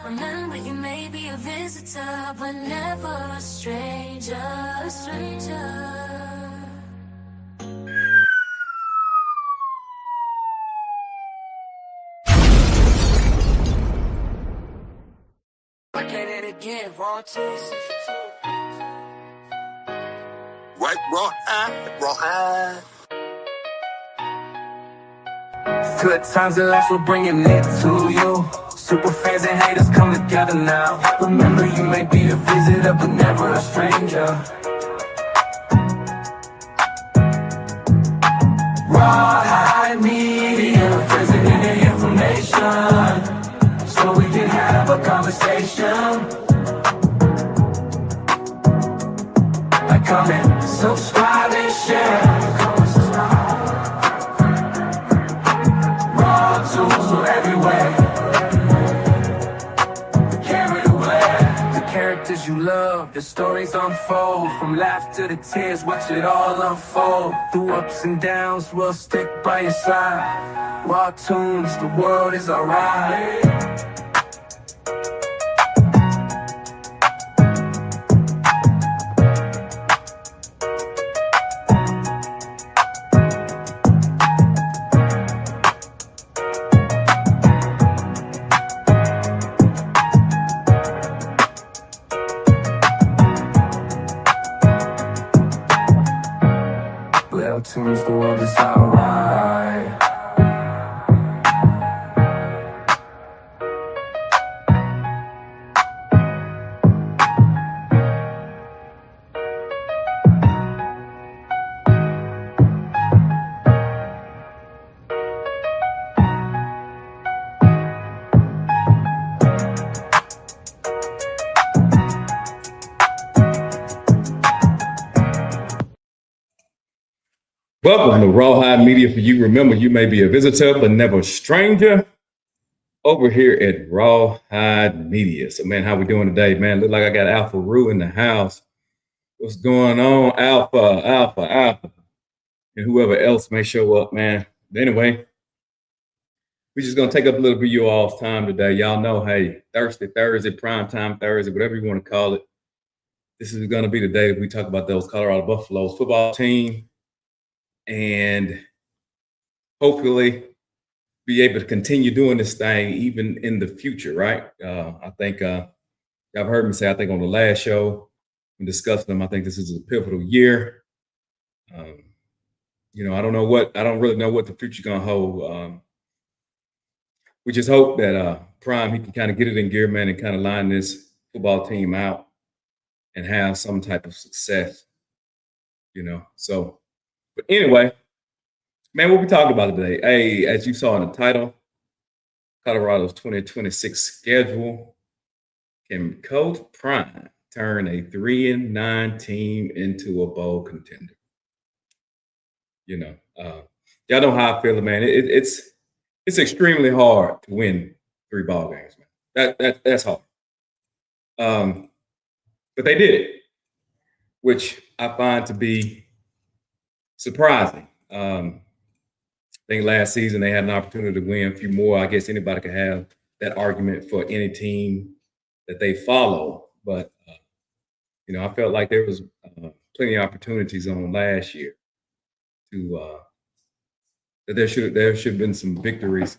Remember, you may be a visitor, but never a stranger, a stranger. Back at it again, Raw Tuesdays. Right, raw high. Good times and life, we're bringing it to you. Super fans and haters come together now. Remember, you may be a visitor, but never a stranger. Raw High Media, presenting the information, so we can have a conversation. Like, comment, subscribe, and share. Tools are everywhere. Carry away the characters you love, the stories unfold. From laughter to tears, watch it all unfold. Through ups and downs, we'll stick by your side. Raw tunes, the world is alright. Tunes, the world is alright. Welcome to Rawhide Media for you. Remember, you may be a visitor, but never a stranger. Over here at Rawhide Media. So, man, how we doing today, man? Look like I got Alpha Roo in the house. What's going on, Alpha, and whoever else may show up, man. But anyway, we're just gonna take up a little bit of you all's time today. Y'all know, hey, Thursday, primetime Thursday, whatever you want to call it. This is gonna be the day that we talk about those Colorado Buffaloes football team. And hopefully be able to continue doing this thing even in the future, right? I think y'all heard me say, I think on the last show, when discussing them, I think this is a pivotal year. I don't really know what the future's gonna hold. We just hope that Prime, he can kind of get it in gear, man, and kind of line this football team out and have some type of success, So, but anyway, man, what we talking about today? Hey, as you saw in the title, Colorado's 2026 schedule. Can Coach Prime turn a 3-9 team into a bowl contender? Y'all know how I feel, man. It's extremely hard to win 3 ball games, man. That's hard. But they did it, which I find to be surprising. I think last season they had an opportunity to win a few more. I guess anybody could have that argument for any team that they follow. But, I felt like there was plenty of opportunities on last year to that there should have been some victories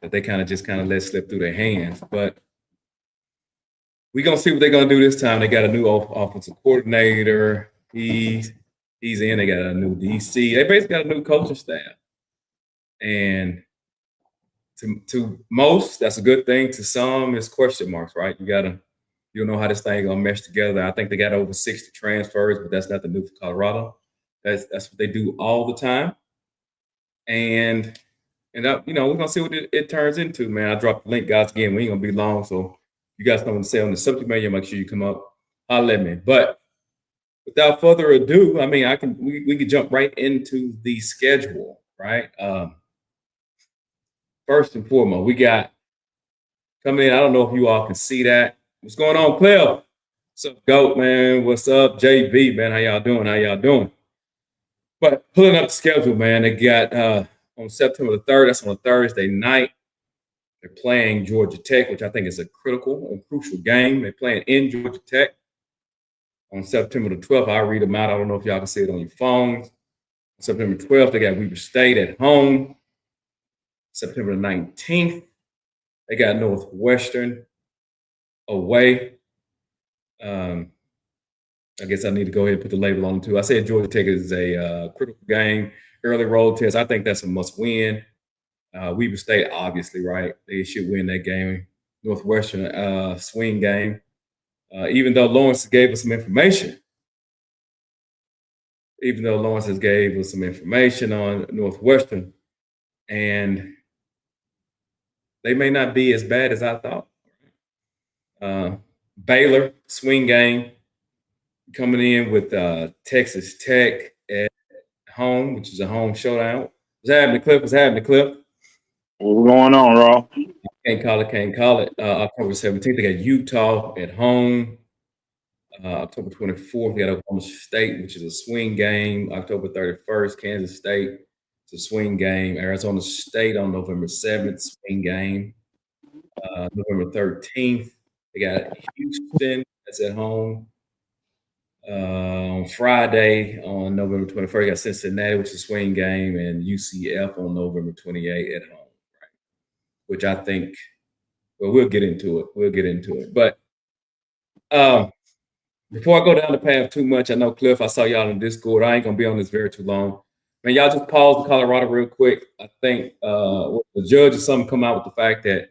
that they kind of let slip through their hands. But we're going to see what they're going to do this time. They got a new offensive coordinator. He's in. They got a new DC. They basically got a new coaching staff. And to most, that's a good thing. To some, it's question marks, right? You don't know how this thing gonna mesh together. I think they got over 60 transfers, but that's nothing new for Colorado. That's what they do all the time. And we're gonna see what it turns into, man. I dropped the link, guys. Again, we ain't gonna be long, so you guys know what to say on the subject matter. Make sure you come up, holler at me. But without further ado, I mean, we can jump right into the schedule, right? First and foremost, we got coming in. I don't know if you all can see that. What's going on, Cliff? What's up, GOAT, man? What's up, JB, man? How y'all doing? But pulling up the schedule, man, they got on September the 3rd, that's on a Thursday night. They're playing Georgia Tech, which I think is a critical and crucial game. They're playing in Georgia Tech on September the 12th. I'll read them out. I don't know if y'all can see it on your phones. September 12th, they got Weber State at home. September 19th, they got Northwestern away. I guess I need to go ahead and put the label on too. I said Georgia Tech is a critical game, early road test. I think that's a must win. Weber State, obviously, right? They should win that game. Northwestern, swing game. Even though Lawrence gave us some information. Even though Lawrence has gave us some information on Northwestern, and they may not be as bad as I thought. Baylor, swing game, coming in with Texas Tech at home, which is a home showdown. What's happening, Cliff? What's happening, Cliff? What's going on, Raw? Can't call it. October 17th, they got Utah at home. October 24th, we got Oklahoma State, which is a swing game. October 31st, Kansas State, it's a swing game. Arizona State on November 7th, swing game. November 13th, they got Houston, that's at home. On Friday, on November 21st, you got Cincinnati, which is a swing game, and UCF on November 28th at home, right? Which I think, well, we'll get into it. But before I go down the path too much, I know, Cliff, I saw y'all in Discord. I ain't going to be on this very too long. Man, y'all just pause in Colorado real quick. I think the judge or something come out with the fact that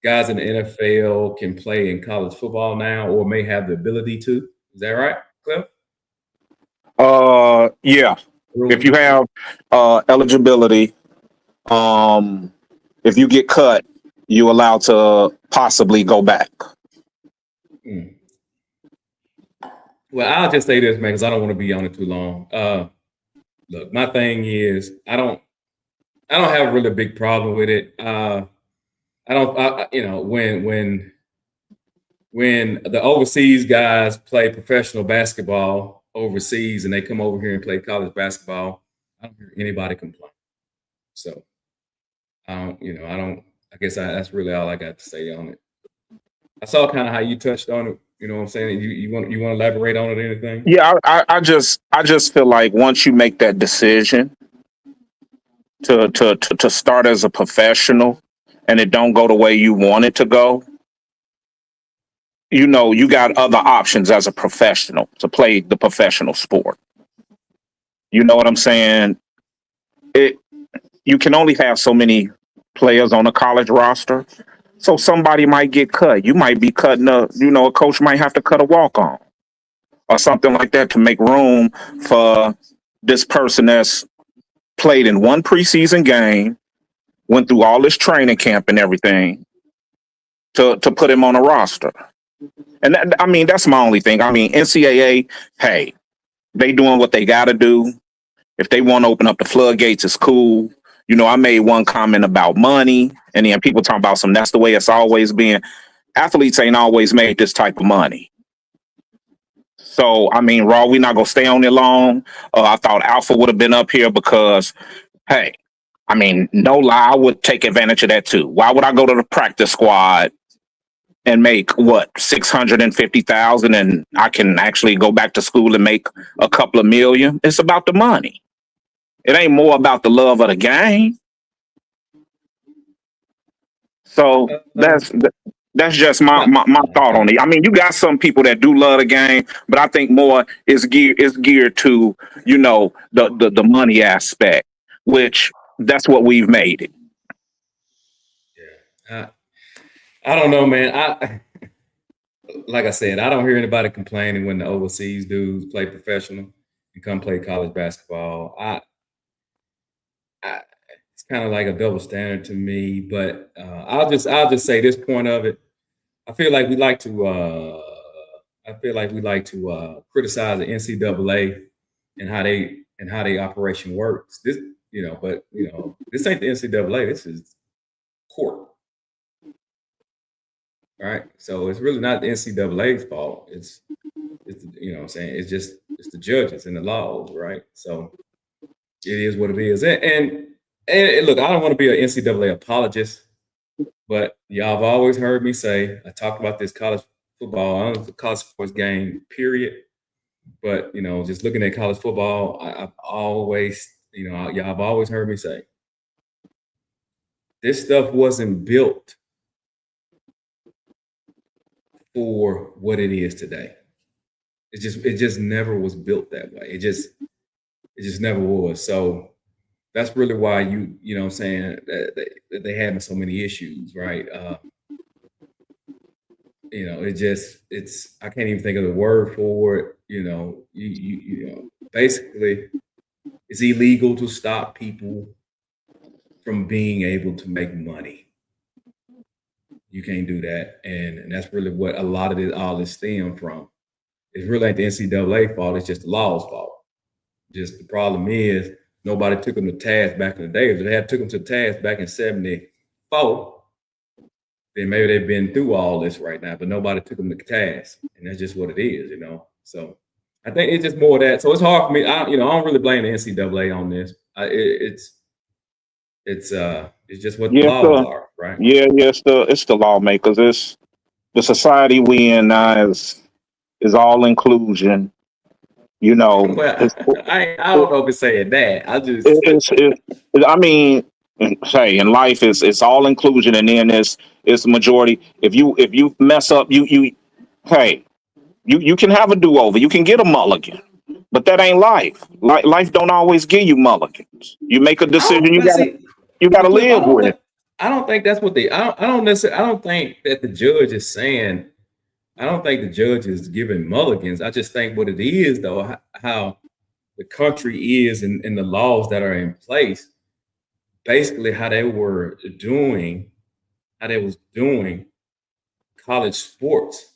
guys in the NFL can play in college football now or may have the ability to. Is that right, Cliff? Yeah. If you have eligibility, if you get cut, you're allowed to possibly go back. Well, I'll just say this, man, because I don't want to be on it too long. Look, my thing is I don't have a really big problem with it. When the overseas guys play professional basketball overseas and they come over here and play college basketball, I don't hear anybody complain. So, I guess that's really all I got to say on it. I saw kind of how you touched on it. You know what I'm saying? You want to elaborate on it or anything? Yeah, I just feel like once you make that decision to start as a professional and it don't go the way you want it to go, you got other options as a professional to play the professional sport. You know what I'm saying? You can only have so many players on a college roster. So somebody might get cut. You might be cutting a coach might have to cut a walk-on or something like that to make room for this person that's played in one preseason game, went through all this training camp and everything to put him on a roster. And that's my only thing. NCAA, hey, they doing what they got to do. If they want to open up the floodgates, it's cool. I made one comment about money, and then people talking about that's the way it's always been. Athletes ain't always made this type of money. So, Raw, we're not going to stay on it long. I thought Alpha would have been up here because, hey, no lie, I would take advantage of that too. Why would I go to the practice squad and make $650,000 and I can actually go back to school and make a couple of million? It's about the money. It ain't more about the love of the game. So that's just my thought on it. You got some people that do love the game, but I think more is geared to the money aspect, which that's what we've made it. Yeah, I don't know, man. Like I said, I don't hear anybody complaining when the overseas dudes play professional and come play college basketball. It's kind of like a double standard to me, but I'll just say this point of it. I feel like we like to criticize the NCAA and how they operation works. This ain't the NCAA. This is court. All right. So it's really not the NCAA's fault. It's the judges and the laws, right? So it is what it is. And look, I don't want to be an NCAA apologist, But y'all have always heard me say, I talked about this college football, I don't know, the college sports game, period. But, just looking at college football, I've always, y'all have always heard me say, this stuff wasn't built for what it is today. It just never was built that way. It just never was. So that's really why you know what I'm saying, that they having so many issues, right? It's I can't even think of the word for it. Basically, it's illegal to stop people from being able to make money. You can't do that, and that's really what a lot of all this stem from. It's really ain't the NCAA fault. It's just the law's fault. Just the problem is nobody took them to task back in the day. If they had took them to task back in '74, then maybe they've been through all this right now. But nobody took them to task, and that's just what it is, So I think it's just more of that. So it's hard for me. I don't really blame the NCAA on this. It's just what the laws are, right? Yeah, it's the lawmakers. It's the society we in now is all inclusion. Well, I don't know if it's saying that. I mean, say in life it's all inclusion, and then it's the majority. If you mess up, you can have a do over. You can get a mulligan, but that ain't life. Life don't always give you mulligans. You make a decision. You gotta live with it. I don't think that's what I don't think that the judge is saying. I don't think the judge is giving mulligans. I just think what it is, though, how the country is and the laws that are in place, basically how they was doing college sports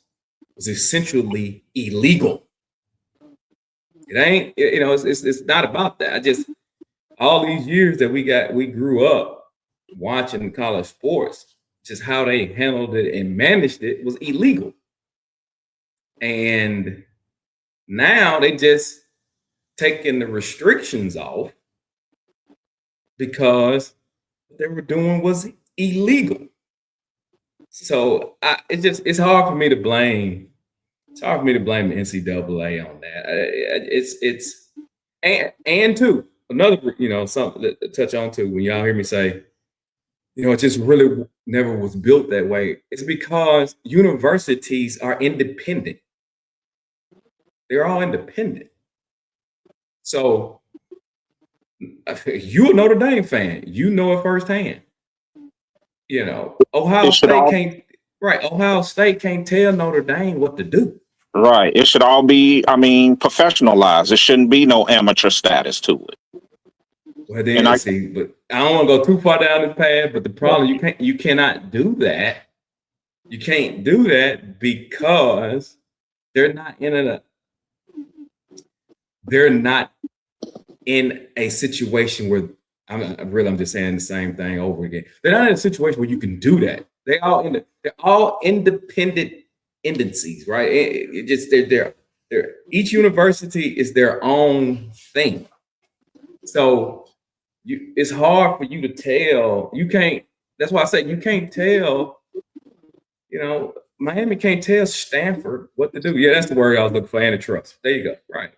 was essentially illegal. It ain't, it's not about that. All these years that we grew up watching college sports, just how they handled it and managed it was illegal. And now they just taking the restrictions off because what they were doing was illegal. So it's hard for me to blame. It's hard for me to blame the NCAA on that. And too, another, something to touch on too, when y'all hear me say, it just really never was built that way. It's because universities are independent. They're all independent. So you're a Notre Dame fan. You know it firsthand. Ohio State can't tell Notre Dame what to do. Right. It should all be, professionalized. There shouldn't be no amateur status to it. Well, then but I don't want to go too far down this path. But the problem, you cannot do that. You can't do that because they're not in a situation where I'm just saying the same thing over again. They're not in a situation where you can do that. They're all independent entities, right? They're each university is their own thing. So it's hard for you to tell. You can't. That's why I say you can't tell. Miami can't tell Stanford what to do. Yeah, that's the word I was looking for. Antitrust. There you go. Right.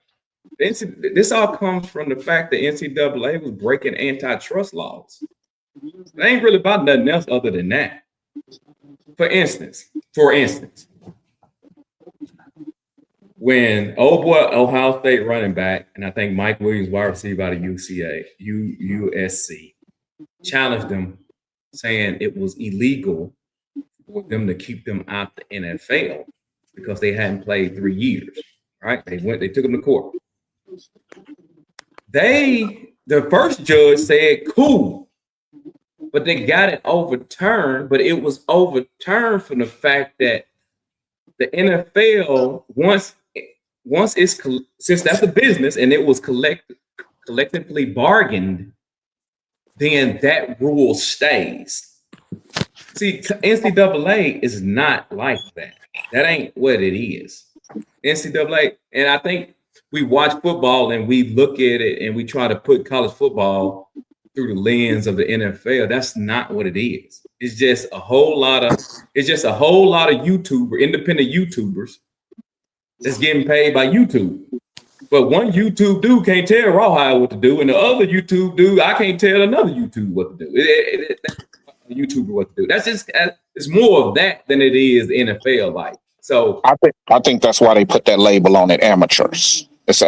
This all comes from the fact that NCAA was breaking antitrust laws. It ain't really about nothing else other than that. For instance, when old boy Ohio State running back, and I think Mike Williams, wide receiver out of USC, challenged them, saying it was illegal for them to keep them out the NFL because they hadn't played 3 years. Right? They took them to court. The first judge said, cool, but they got it overturned. But it was overturned from the fact that the NFL, once it's, since that's a business and it was collectively bargained, then that rule stays. See, NCAA is not like that. That ain't what it is. NCAA, and I think we watch football and we look at it and we try to put college football through the lens of the NFL. That's not what it is. It's just a whole lot of independent YouTubers that's getting paid by YouTube. But one YouTube dude can't tell Rawhide what to do, and the other YouTube dude, I can't tell another YouTube what to do. YouTuber what to do. That's just, it's more of that than it is the NFL. Like, so I think that's why they put that label on it, amateurs. It's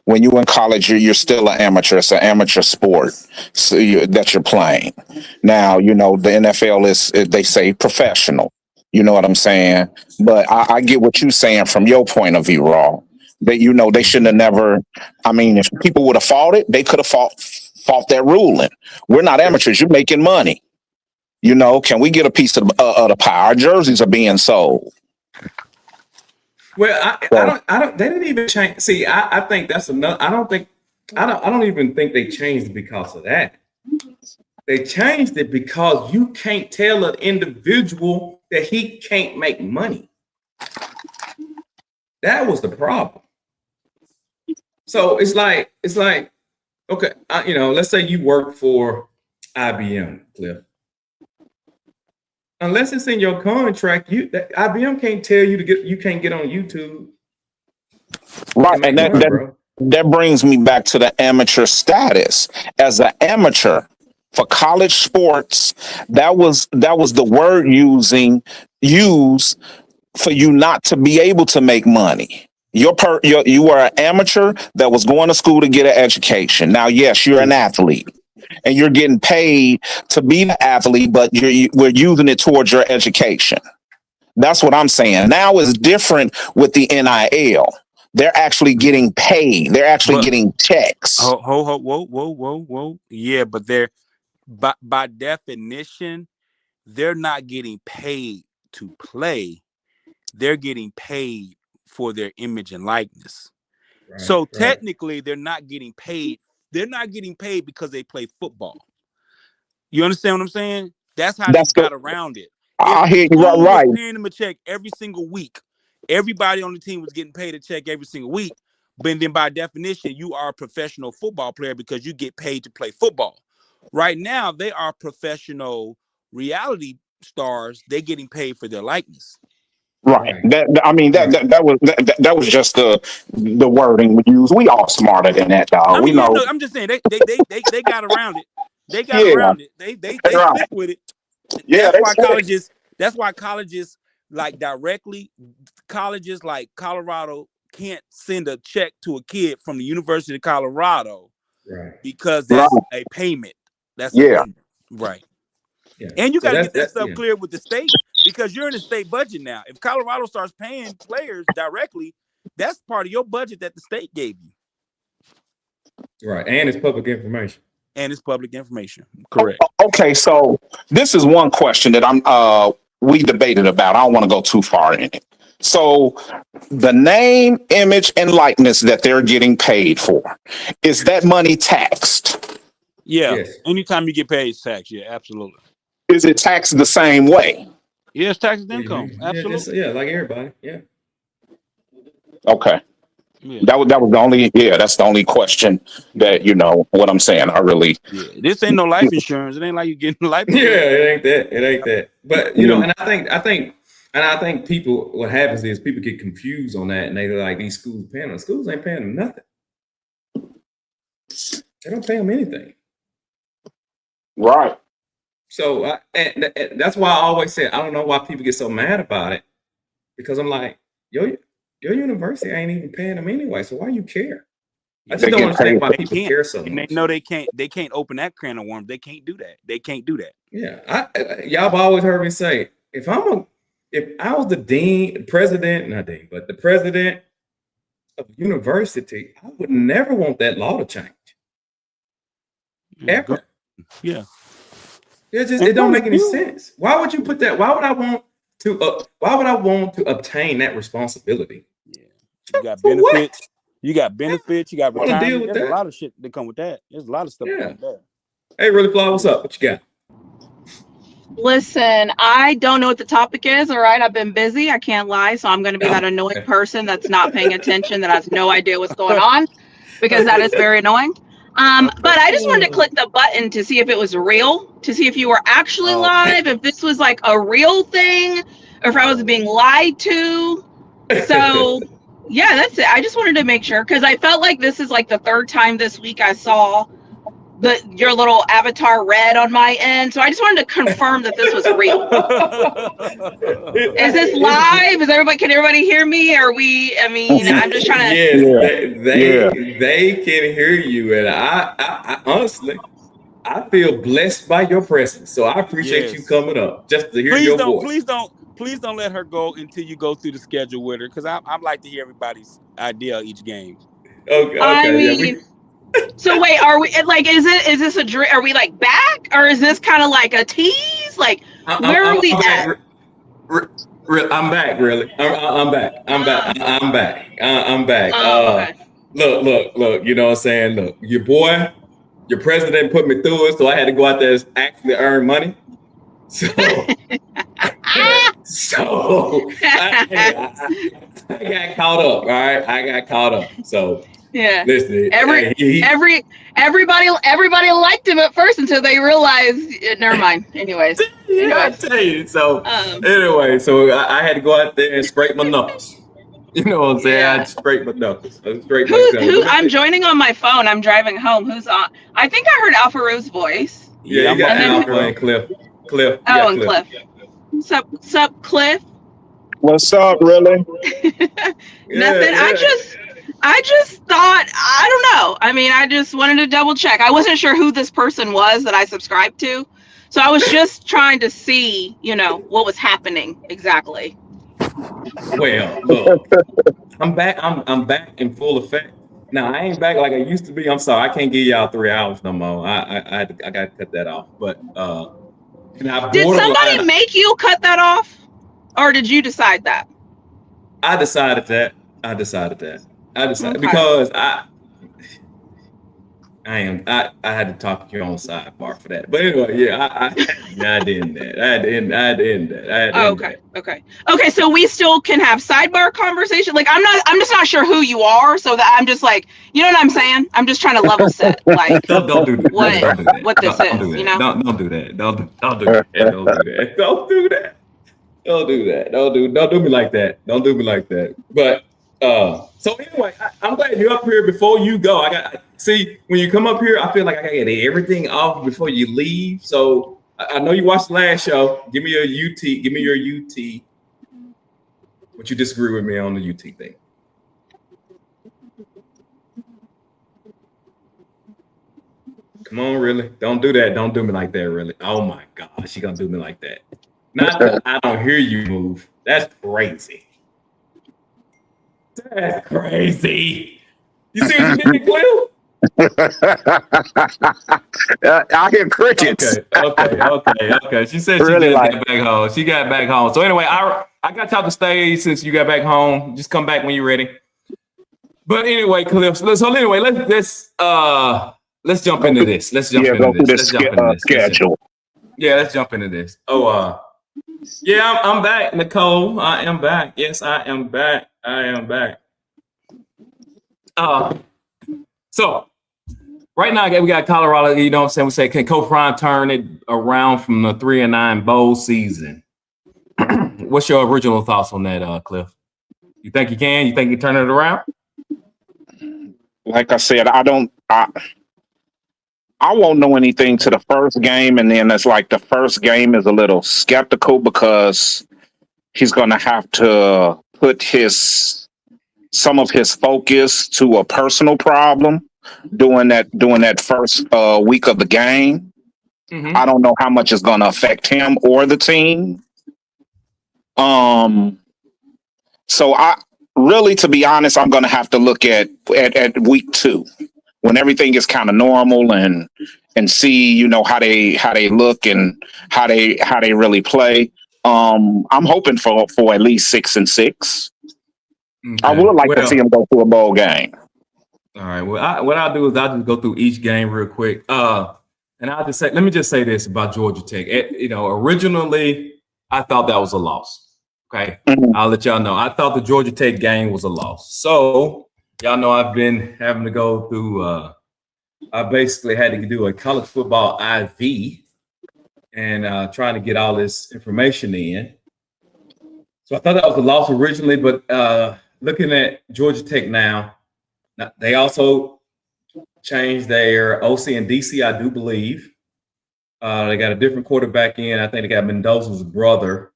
when you're in college, you're still an amateur. It's an amateur sport that you're playing. Now, the NFL is, they say, professional. You know what I'm saying? But I get what you're saying from your point of view, Raw. That they shouldn't have never. I mean, if people would have fought it, they could have fought that ruling. We're not amateurs. You're making money. Can we get a piece of the pie? Our jerseys are being sold. Well, I don't. They didn't even change. See, I think that's another. I don't even think they changed it because of that. They changed it because you can't tell an individual that he can't make money. That was the problem. So it's like, okay, let's say you work for IBM, Cliff. Unless it's in your contract, IBM can't tell you you can't get on YouTube. Right, and that brings me back to the amateur status. As an amateur for college sports, that was the word used for you not to be able to make money. You were an amateur that was going to school to get an education. Now, yes, you're an athlete and you're getting paid to be an athlete, but we're using it towards your education. That's what I'm saying. Now it's different with the NIL. They're actually getting paid. They're actually getting checks. Whoa. Yeah, but they're by definition, they're not getting paid to play. They're getting paid for their image and likeness. Right, so technically, they're not getting paid. They're not getting paid because they play football. You understand what I'm saying? That's how they got around it. I hear you right. Paying them a check every single week. Everybody on the team was getting paid a check every single week. But then by definition, you are a professional football player because you get paid to play football. Right now, they are professional reality stars. They're getting paid for their likeness. Right. That was just the wording we use. We all smarter than that, dog. I mean, we know. I'm just saying they got around it. They got around it. They stick with it. Yeah, that's why colleges like directly, colleges like Colorado can't send a check to a kid from the University of Colorado, because that's a payment. That's a payment. Right. Yeah. And you got to get that stuff clear with the state, because you're in the state budget now. If Colorado starts paying players directly, that's part of your budget that the state gave you. Right. And it's public information. Correct. Okay, so this is one question that we debated about. I don't want to go too far in it. So the name, image, and likeness that they're getting paid for, is that money taxed? Yeah. Yes. Anytime you get paid, it's taxed. Yeah, absolutely. Is it taxed the same way? Yeah, it's taxed income. Absolutely. Yeah, like everybody. Yeah. Okay. Yeah. That was the only. Yeah, that's the only question that what I'm saying. This ain't no life insurance. It ain't like you getting life insurance. Yeah, it ain't that. But and I think people. What happens is people get confused on that, and they're like, these schools paying them. Schools ain't paying them nothing. They don't pay them anything. Right. So and that's why I always say I don't know why people get so mad about it, because I'm like, your university ain't even paying them anyway. So why you care? I just don't understand why people care so much. And they know they can't open that can of worms. They can't do that. Yeah, y'all have always heard me say, if I was the president of a university, I would never want that law to change. Ever. Yeah. It don't make any sense. Why would you put that? Why would I want to obtain that responsibility? Yeah. You got benefits. You got benefits. You got retirement. There's a lot of shit that come with that. There's a lot of stuff that come with that. Hey, Really Fly, what's up? What you got? Listen, I don't know what the topic is. All right, I've been busy. I can't lie. So I'm going to be that annoying person that's not paying attention, that has no idea what's going on, because that is very annoying. But I just wanted to click the button to see if it was real, to see if you were actually live, if this was like a real thing, or if I was being lied to. So, yeah, that's it. I just wanted to make sure because I felt like this is like the third time this week I saw your little avatar red on my end. So I just wanted to confirm that this was real. Is this live? Can everybody hear me? I'm just trying to. Yes, they can hear you. And I honestly, I feel blessed by your presence. So I appreciate you coming up just to hear your voice. Please don't let her go until you go through the schedule with her. Cause I'd like to hear everybody's idea of each game. Okay. So wait, are we like? Is this a dream? Are we like back, or is this kind of like a tease? Like, where are we at? I'm back. Really, I'm back. Okay. Look. You know what I'm saying? Look, your president put me through it, so I had to go out there and actually earn money. So, I got caught up. All right, I got caught up. So. Yeah. Listen, everybody liked him at first until they realized. Never mind. Anyways. I tell you. So anyway, so I had to go out there and scrape my knuckles. You know what I'm saying? Yeah. I scrape my knuckles. I'm joining on my phone. I'm driving home. Who's on? I think I heard Alfarou's voice. Yeah, you got Alpha and Cliff. Cliff. Oh, and Cliff. Sup, Cliff? What's up, really? Nothing. Yeah. I just thought, I don't know. I just wanted to double check. I wasn't sure who this person was that I subscribed to. So I was just trying to see, what was happening exactly. Well, look, I'm back. I'm back in full effect. Now, I ain't back like I used to be. I'm sorry. I can't give y'all 3 hours no more. I got to cut that off. But did somebody make you cut that off? Or did you decide that? I decided that. Okay. Because I had to talk to you on sidebar for that. But anyway, yeah, I had to end that. Okay. So we still can have sidebar conversation. Like I'm just not sure who you are, so that I'm just like, you know what I'm saying? I'm just trying to level set. Like don't do that. What this is, Don't do that. Don't do me like that. But so anyway, I'm glad you're up here before you go. See, when you come up here, I feel like I gotta get everything off before you leave. So I know you watched the last show. Give me your UT. What you disagree with me on the UT thing? Come on, really? Don't do that. Don't do me like that, really. Oh my gosh, she gonna do me like that. Not that I don't hear you move. That's crazy. That's crazy. You see what you did, Cliff? I hear crickets. Okay. She said she really got back home. She got back home. So anyway, I got y'all to stay since you got back home. Just come back when you're ready. But anyway, Cliff. So anyway, let's jump into this. Let's jump into this. Schedule. Let's jump into this. Yeah, I'm back, Nicole. I am back. Yes, I am back. So right now we got Colorado. You know what I'm saying? We say, can Coach Prime turn it around from the 3-9 bowl season? What's your original thoughts on that, Cliff? You think you can? You think you turn it around? Like I said, I won't know anything to the first game, and then it's like the first game is a little skeptical because he's going to have to put some of his focus to a personal problem during that first week of the game. Mm-hmm. I don't know how much is going to affect him or the team. So to be honest, I'm going to have to look at week 2. When everything is kind of normal and see, how they look and how they really play. I'm hoping for at least 6-6. Okay. I would like to see them go through a bowl game. All right. Well, what I'll do is I'll just go through each game real quick. And I'll just say, let me just say this about Georgia Tech. Originally I thought that was a loss. Okay. Mm-hmm. I'll let y'all know. I thought the Georgia Tech game was a loss. So y'all know I've been having to go through I basically had to do a college football IV and trying to get all this information in. So I thought that was a loss originally, but looking at Georgia Tech now, they also changed their OC and DC, I do believe. They got a different quarterback in. I think they got Mendoza's brother.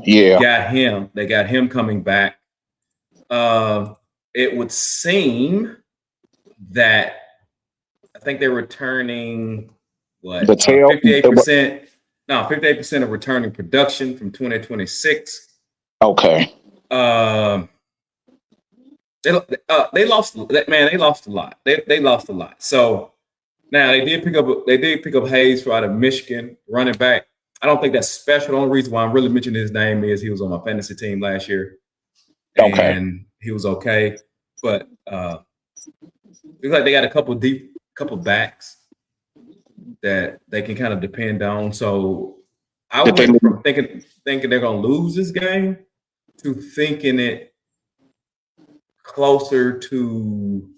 Yeah. They got him coming back. It would seem that I think they're returning what 58%. No, 58% of returning production from 2026. Okay. They lost. Man, they lost a lot. They lost a lot. So now they did pick up Hayes out of Michigan, running back. I don't think that's special. The only reason why I'm really mentioning his name is he was on my fantasy team last year, and he was okay. But it looks like they got a couple backs that they can kind of depend on. So I went from thinking they're going to lose this game to thinking it closer to,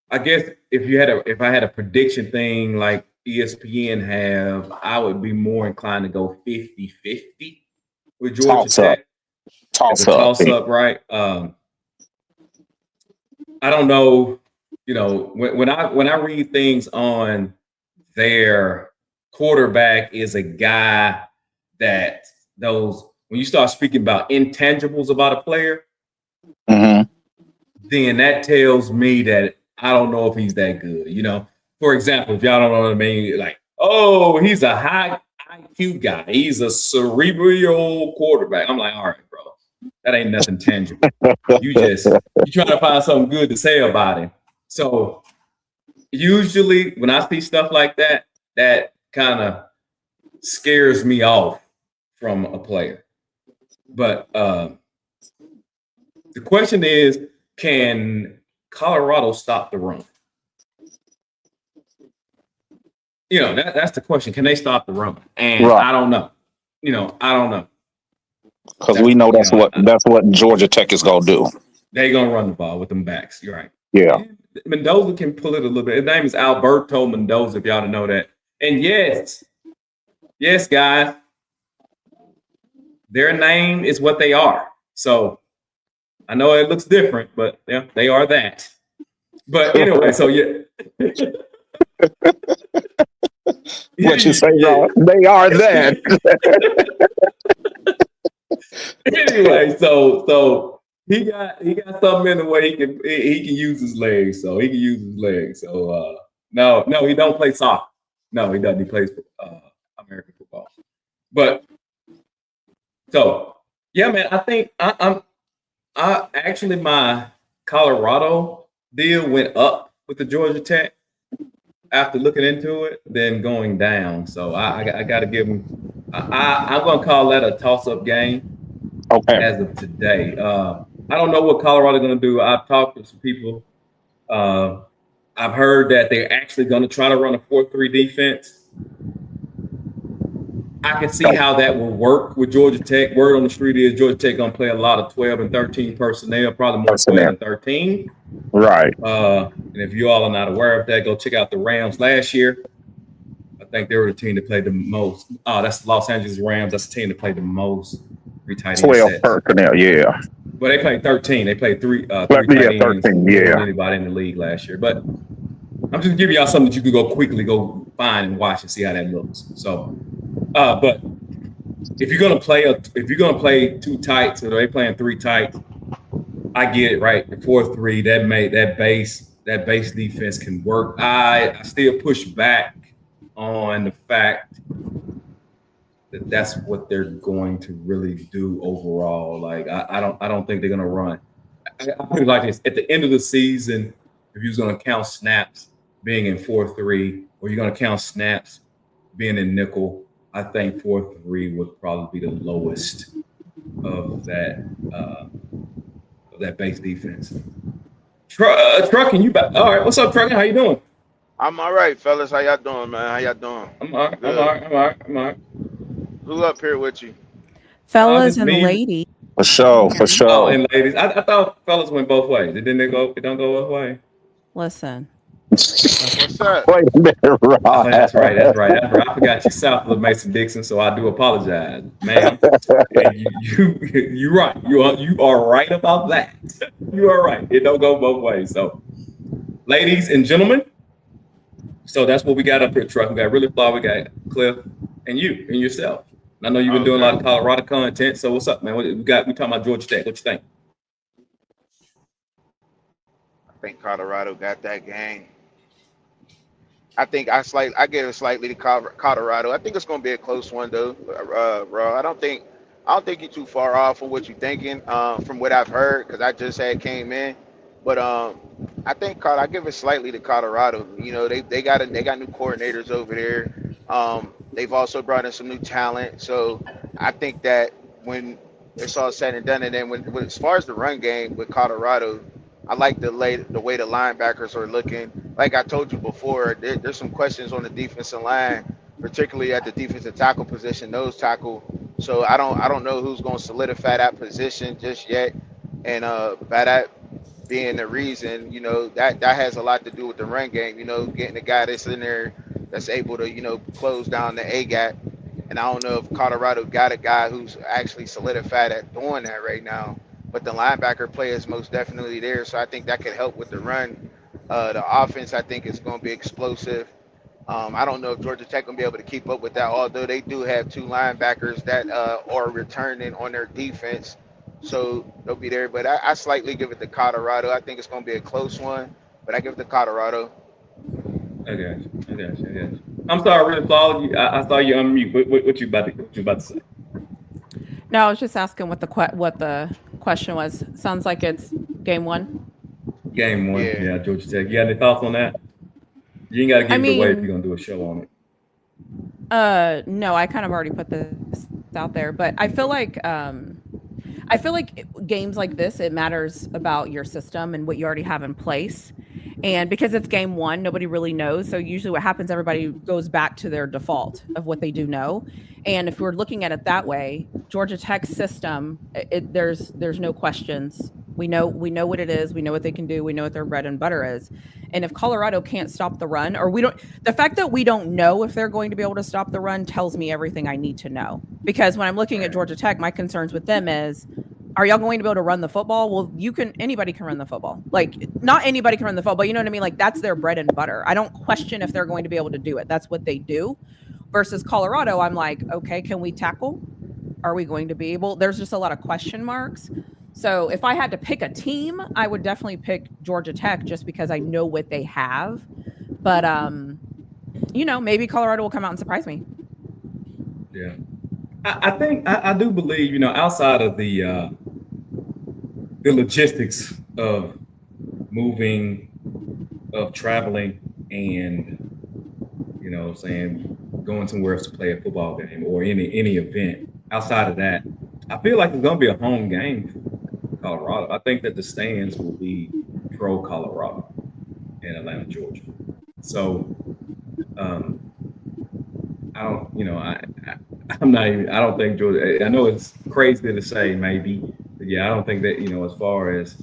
I guess if I had a prediction thing like ESPN have, I would be more inclined to go 50-50 with Georgia Tech. Toss up, right? I don't know. You know, when I read things on their quarterback is a guy that when you start speaking about intangibles about a player, then that tells me that I don't know if he's that good. You know, for example, if y'all don't know what I mean, like, oh, he's a high IQ guy. He's a cerebral quarterback. I'm like, all right, bro, that ain't nothing tangible. You trying to find something good to say about him. So usually when I see stuff like that, that kind of scares me off from a player. But the question is, can Colorado stop the run? You know, that's the question. Can they stop the run? And I don't know. You know, I don't know. Because we know that's what Georgia Tech is gonna do. They're gonna run the ball with them backs. You're right. Yeah. Mendoza can pull it a little bit. His name is Alberto Mendoza, if y'all don't know that. And yes, guys, their name is what they are. So I know it looks different, but yeah, they are that. But anyway, so yeah. What you say, Rob? They are that. Anyway, so he got something in the way he can use his legs. So he can use his legs. So no, he don't play soccer. No, he doesn't. He plays American football. But so yeah, man, I think I actually my Colorado deal went up with the Georgia Tech after looking into it, then going down. So I got to give them. I'm gonna call that a toss-up game. Okay. As of today, I don't know what Colorado's gonna do. I've talked to some people. I've heard that they're actually gonna try to run a 4-3 defense. I can see how that will work with Georgia Tech. Word on the street is Georgia Tech gonna play a lot of 12 and 13 personnel, probably more 12 and 13. Right. And if you all are not aware of that, go check out the Rams last year. I think they were the team that played the most. Oh, that's the Los Angeles Rams. That's the team that played the most tight 12 personnel, yeah. Well, they played 13. They played three tight ends 13, yeah. Anybody in the league last year. But I'm just giving y'all something that you can go find and watch and see how that looks. So, but if you're gonna play two tights, or they playing three tights, I get it, right? The 4-3, that base defense can work. I still push back on the fact that that's what they're going to really do overall. Like I don't think they're gonna run. I put it like this: at the end of the season, if you're gonna count snaps being in 4-3, or you're gonna count snaps being in nickel, I think 4-3 would probably be the lowest of that base defense. Trucking, you back? All right, what's up, Trucking? How you doing? I'm all right, fellas. How y'all doing, man? How y'all doing? I'm all right. Who's up here with you? Fellas and ladies. For sure. Oh, and ladies. I thought fellas went both ways. It don't go both ways. Listen. What's up? Wait a minute, Rod. Oh, that's right. I forgot you south of Mason Dixon, so I do apologize, ma'am. You're right. You are right about that. You are right. It don't go both ways. So, ladies and gentlemen, so that's what we got up here, Truck. We got Really Fly, we got Cliff, and you and yourself. And I know you've been doing a lot of Colorado content. So what's up, man? We talking about Georgia Tech. What you think? I think Colorado got that game. I get it slightly to Colorado. I think it's going to be a close one though, bro. I don't think you're too far off from what you're thinking. From what I've heard, because I just came in, but I think I give it slightly to Colorado. You know, they got new coordinators over there. They've also brought in some new talent. So I think that when it's all said and done, and then when as far as the run game with Colorado, I like the way the linebackers are looking. Like I told you before, there's some questions on the defensive line, particularly at the defensive tackle position, nose tackle. So I don't know who's going to solidify that position just yet. And by that being the reason, you know, that has a lot to do with the run game. You know, getting a guy that's in there that's able to, you know, close down the A gap. And I don't know if Colorado got a guy who's actually solidified at doing that right now. But the linebacker play is most definitely there, so I think that could help with the run. The offense, I think, is going to be explosive. I don't know if Georgia Tech will be able to keep up with that, although they do have two linebackers that are returning on their defense, so they'll be there. But I slightly give it to Colorado. I think it's going to be a close one, but I give it to Colorado. I got you. I'm sorry, Really Fly. I saw you unmute. What you about to say? No, I was just asking what the question was. Sounds like it's game one. Game one, yeah, Georgia Tech. You got any thoughts on that? You ain't got to give it away if you're gonna do a show on it. No, I kind of already put this out there, but I feel like games like this, it matters about your system and what you already have in place. And because it's game one, nobody really knows. So usually what happens, everybody goes back to their default of what they do know. And if we're looking at it that way, Georgia Tech's system, there's no questions. We know what it is. We know what they can do. We know what their bread and butter is. And if Colorado can't stop the run, or the fact that we don't know if they're going to be able to stop the run tells me everything I need to know. Because when I'm looking at Georgia Tech, my concerns with them is, are y'all going to be able to run the football? Well, anybody can run the football. Like, not anybody can run the football, but you know what I mean? Like, that's their bread and butter. I don't question if they're going to be able to do it. That's what they do. Versus Colorado, I'm like, okay, can we tackle? Are we going to be able? There's just a lot of question marks. So if I had to pick a team, I would definitely pick Georgia Tech just because I know what they have. But, you know, maybe Colorado will come out and surprise me. Yeah. I think I do believe, you know, outside of the logistics of moving, of traveling, and, you know, saying going somewhere else to play a football game or any event. Outside of that, I feel like it's going to be a home game for Colorado. I think that the stands will be pro Colorado in Atlanta, Georgia. So, I don't, you know, I'm not even, I don't think Georgia, I know it's crazy to say maybe, but yeah, I don't think that, you know, as far as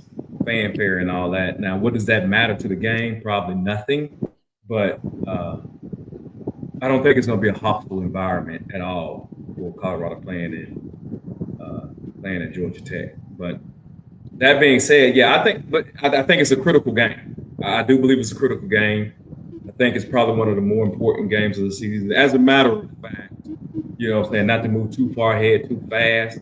fanfare and all that. Now, what does that matter to the game? Probably nothing, but I don't think it's going to be a hostile environment at all for Colorado playing at Georgia Tech. But that being said, yeah, I think it's a critical game. I do believe it's a critical game. I think it's probably one of the more important games of the season. As a matter of fact, you know what I'm saying, not to move too far ahead too fast,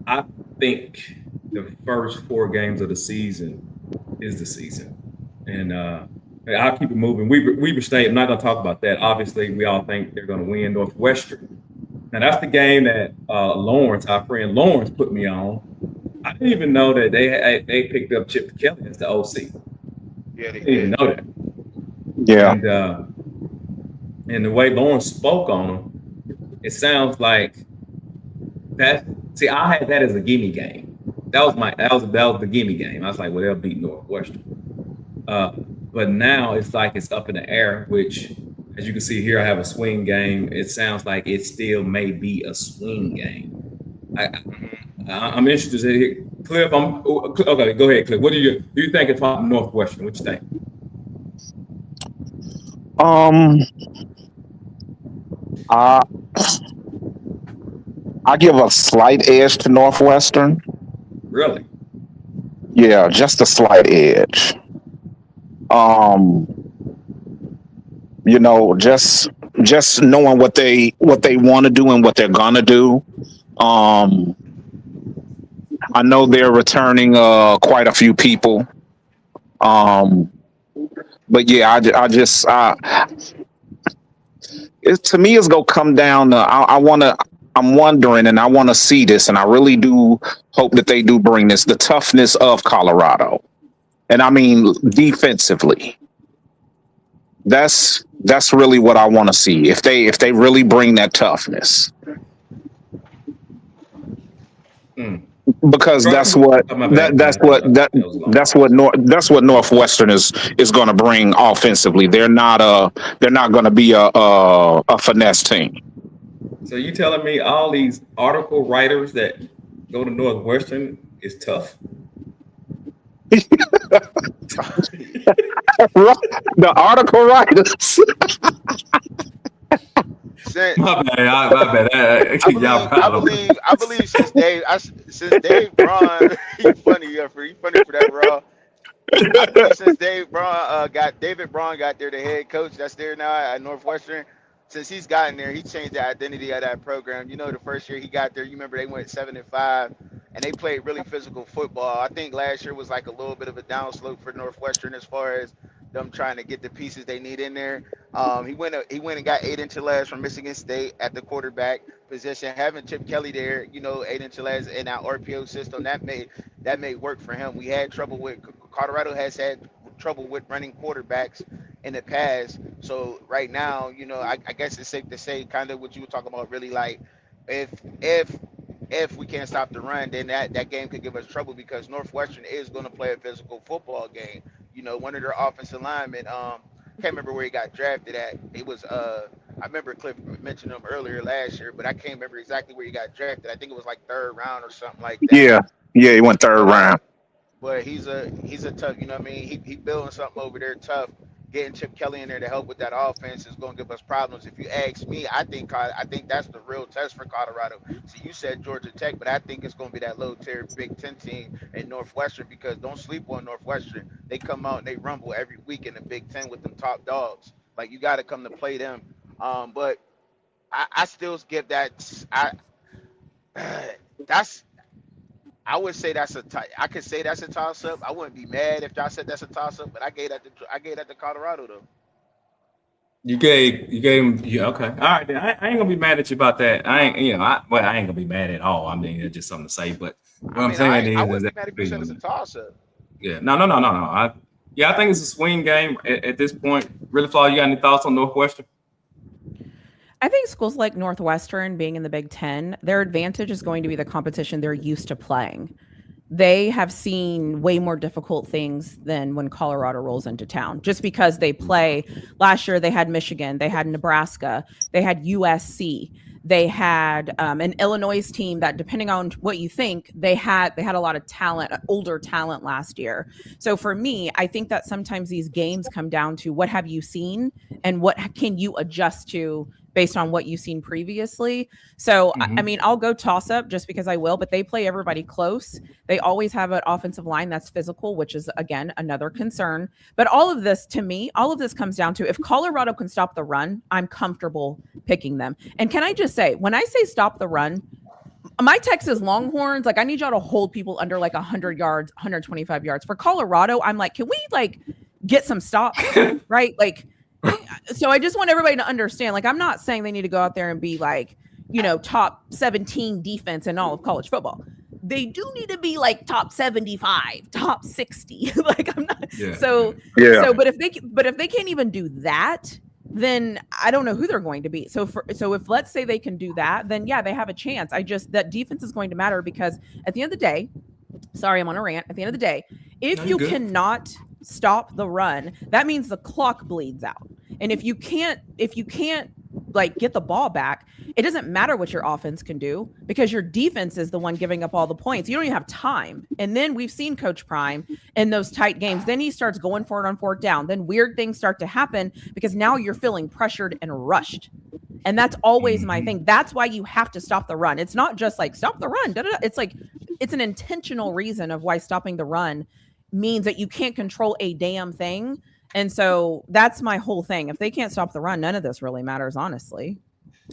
I think the first 4 games of the season is the season. And I'll keep it moving. Weber State, I'm not going to talk about that. Obviously, we all think they're going to win. Northwestern. Now, that's the game that Lawrence, our friend Lawrence, put me on. I didn't even know that they picked up Chip Kelly as the OC. Yeah, they didn't even know that. Yeah. And the way Lawrence spoke on him, it sounds like that. See, I had that as a gimme game. That was the gimme game. I was like, well, they'll beat Northwestern. But now it's like it's up in the air, which, as you can see here, I have a swing game. It sounds like it still may be a swing game. I'm interested to hear. Cliff, okay, go ahead, Cliff. What do you think about Northwestern? What you think? I give a slight edge to Northwestern. Really? Yeah, just a slight edge. Um, just knowing what they want to do and what they're gonna do. Um, I know they're returning quite a few people. Um, but yeah, to me, it's gonna come down to I'm wondering, and I want to see this, and I really do hope that they do bring this, the toughness of Colorado, and I mean defensively. That's really what I want to see. If they really bring that toughness, because that's what Northwestern is going to bring offensively. They're not going to be a finesse team. So you telling me all these article writers that go to Northwestern is tough? The article writers. My bad. I believe since Dave Braun, he funny for that, bro. I believe since David Braun got there, the head coach that's there now at Northwestern. Since he's gotten there, he changed the identity of that program. You know, the first year he got there, you remember they went 7-5, and they played really physical football. I think last year was like a little bit of a downslope for Northwestern as far as them trying to get the pieces they need in there. He went and got Aiden Chalez from Michigan State at the quarterback position. Having Chip Kelly there, you know, Aiden Chalez in that RPO system, that made work for him. We had trouble with Colorado has had trouble with running quarterbacks in the past. So right now, you know, I guess it's safe to say kind of what you were talking about, really, like if we can't stop the run, then that game could give us trouble because Northwestern is going to play a physical football game. You know, one of their offensive linemen, can't remember where he got drafted at. It was I remember Cliff mentioned him earlier last year, but I can't remember exactly where he got drafted. I think it was like 3rd round or something like that. Yeah, he went 3rd round. But he's a tough, you know what I mean? He building something over there tough. Getting Chip Kelly in there to help with that offense is going to give us problems. If you ask me, I think that's the real test for Colorado. So you said Georgia Tech, but I think it's going to be that low-tier Big Ten team in Northwestern because don't sleep on Northwestern. They come out and they rumble every week in the Big Ten with them top dogs. Like, you got to come to play them. But I still give that. I would say I could say that's a toss up. I wouldn't be mad if y'all said that's a toss up, but I gave that to Colorado though. You gave him, yeah, okay. All right, then. I ain't gonna be mad at you about that. I ain't gonna be mad at all. I mean, it's just something to say. But what I'm saying I wouldn't be mad if you said it's a toss up. Yeah, no. I think it's a swing game at this point. Really, Flaw, you got any thoughts on Northwestern? I think schools like Northwestern being in the Big Ten, their advantage is going to be the competition they're used to playing. They have seen way more difficult things than when Colorado rolls into town, just because they play. Last year, they had Michigan, they had Nebraska, they had USC, they had an Illinois team that, depending on what you think, they had a lot of talent, older talent last year. So for me, I think that sometimes these games come down to what have you seen and what can you adjust to based on what you've seen previously. So, I mean, I'll go toss up just because I will, but they play everybody close. They always have an offensive line that's physical, which is, again, another concern. But all of this, to me, comes down to if Colorado can stop the run, I'm comfortable picking them. And can I just say, when I say stop the run, my Texas Longhorns, like, I need y'all to hold people under like 100 yards, 125 yards. For Colorado, I'm like, can we like get some stops, right? Like, so I just want everybody to understand, like, I'm not saying they need to go out there and be like, you know, top 17 defense in all of college football. They do need to be like top 75, top 60. Like, I'm not. Yeah. So, but if they can't even do that, then I don't know who they're going to be. So if let's say they can do that, then yeah, they have a chance. That defense is going to matter because at the end of the day, sorry, I'm on a rant. At the end of the day, if you cannot stop the run, that means the clock bleeds out. And if you can't like get the ball back, it doesn't matter what your offense can do because your defense is the one giving up all the points. You don't even have time. And then we've seen Coach Prime in those tight games. Then he starts going for it on fourth down. Then weird things start to happen because now you're feeling pressured and rushed. And that's always my thing. That's why you have to stop the run. It's not just like stop the run. Da-da-da. It's like it's an intentional reason of why stopping the run means that you can't control a damn thing. And so that's my whole thing. If they can't stop the run, none of this really matters, honestly.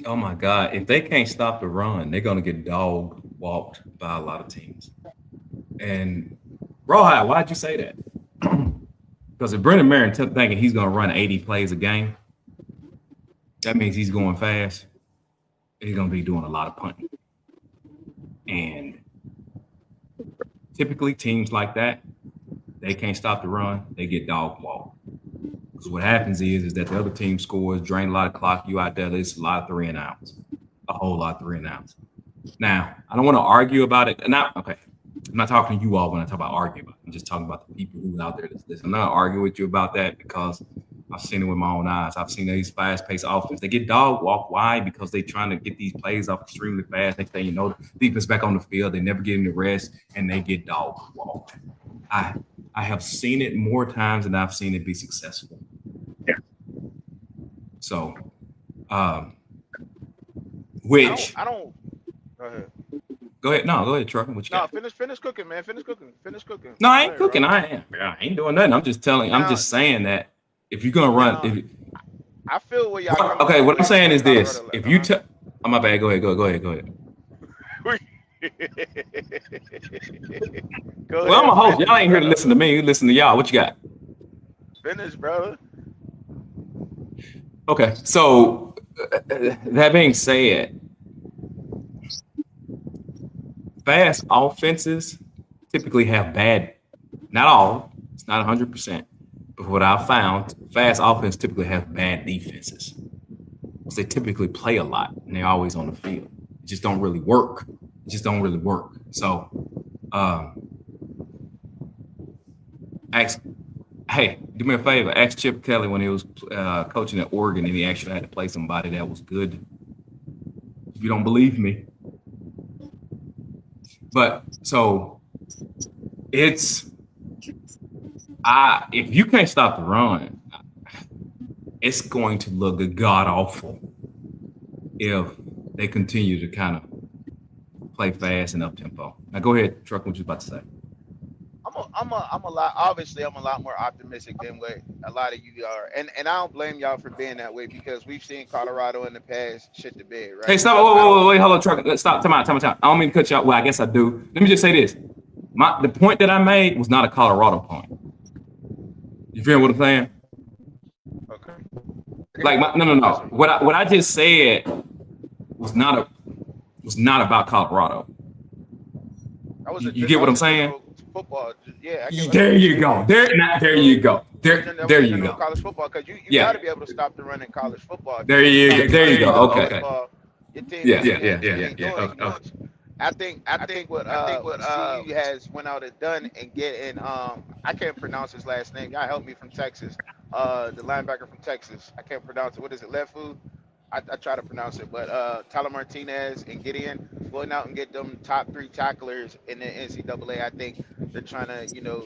Oh my God. If they can't stop the run, they're going to get dog walked by a lot of teams. And Rawhide, why'd you say that? Because if Brendan Marion thinking he's going to run 80 plays a game, that means he's going fast. He's going to be doing a lot of punting. And typically teams like that, they can't stop the run, they get dog walked. Because what happens is that the other team scores, drain a lot of clock, you out there, it's a lot of 3 and outs. A whole lot of 3 and outs. Now, I don't want to argue about it. Okay. I'm not talking to you all when I talk about arguing about it. I'm just talking about the people who are out there that's listening. I'm not arguing with you about that because I've seen it with my own eyes. I've seen these fast-paced offenses. They get dog walked. Why? Because they're trying to get these plays off extremely fast. Next thing you know, the defense back on the field. They never get any rest, and they get dog walked. I have seen it more times than I've seen it be successful. Yeah. So, which I don't. Go ahead. Go ahead. No, go ahead, Trucker. What you got? Finish cooking, man. Finish cooking. No, I ain't cooking. I ain't doing nothing. I'm just telling. I'm just saying that if you're gonna run, I feel where y'all. Okay, what I'm saying is this: if you tell, oh my bad. Go ahead. Go ahead. Well, I'm a host. Y'all ain't here to listen to me. You listen to y'all. What you got? Finish, brother. Okay, so that being said, fast offenses typically have bad, not all, it's not 100%, but what I've found, fast offenses typically have bad defenses. Because they typically play a lot and they're always on the field. It just don't really work. So, hey, do me a favor. Ask Chip Kelly when he was coaching at Oregon and he actually had to play somebody that was good. If you don't believe me. But so if you can't stop the run, it's going to look god awful if they continue to kind of play fast and up tempo. Now go ahead, Truck, what you about to say? I'm a lot more optimistic than what a lot of you are, and I don't blame y'all for being that way because we've seen Colorado in the past shit the bed, right? Hey, stop! Wait, hold on, Truck. Let's stop. Time out. I don't mean to cut you out. Well, I guess I do. Let me just say this: the point that I made was not a Colorado point. You feel what I'm saying? Okay. Like no. What I just said was not about Colorado. You get what I'm saying? Football, yeah. There you go. There you go. There you go. College football, because you got to be able to stop the run in college football. There you go. Okay. Yeah. I think what he has went out and done and getting I can't pronounce his last name. Y'all help me from Texas. The linebacker from Texas. I can't pronounce it. What is it? Lefu? I try to pronounce it, but Tyler Martinez and Gideon going out and get them top 3 tacklers in the NCAA. I think they're trying to,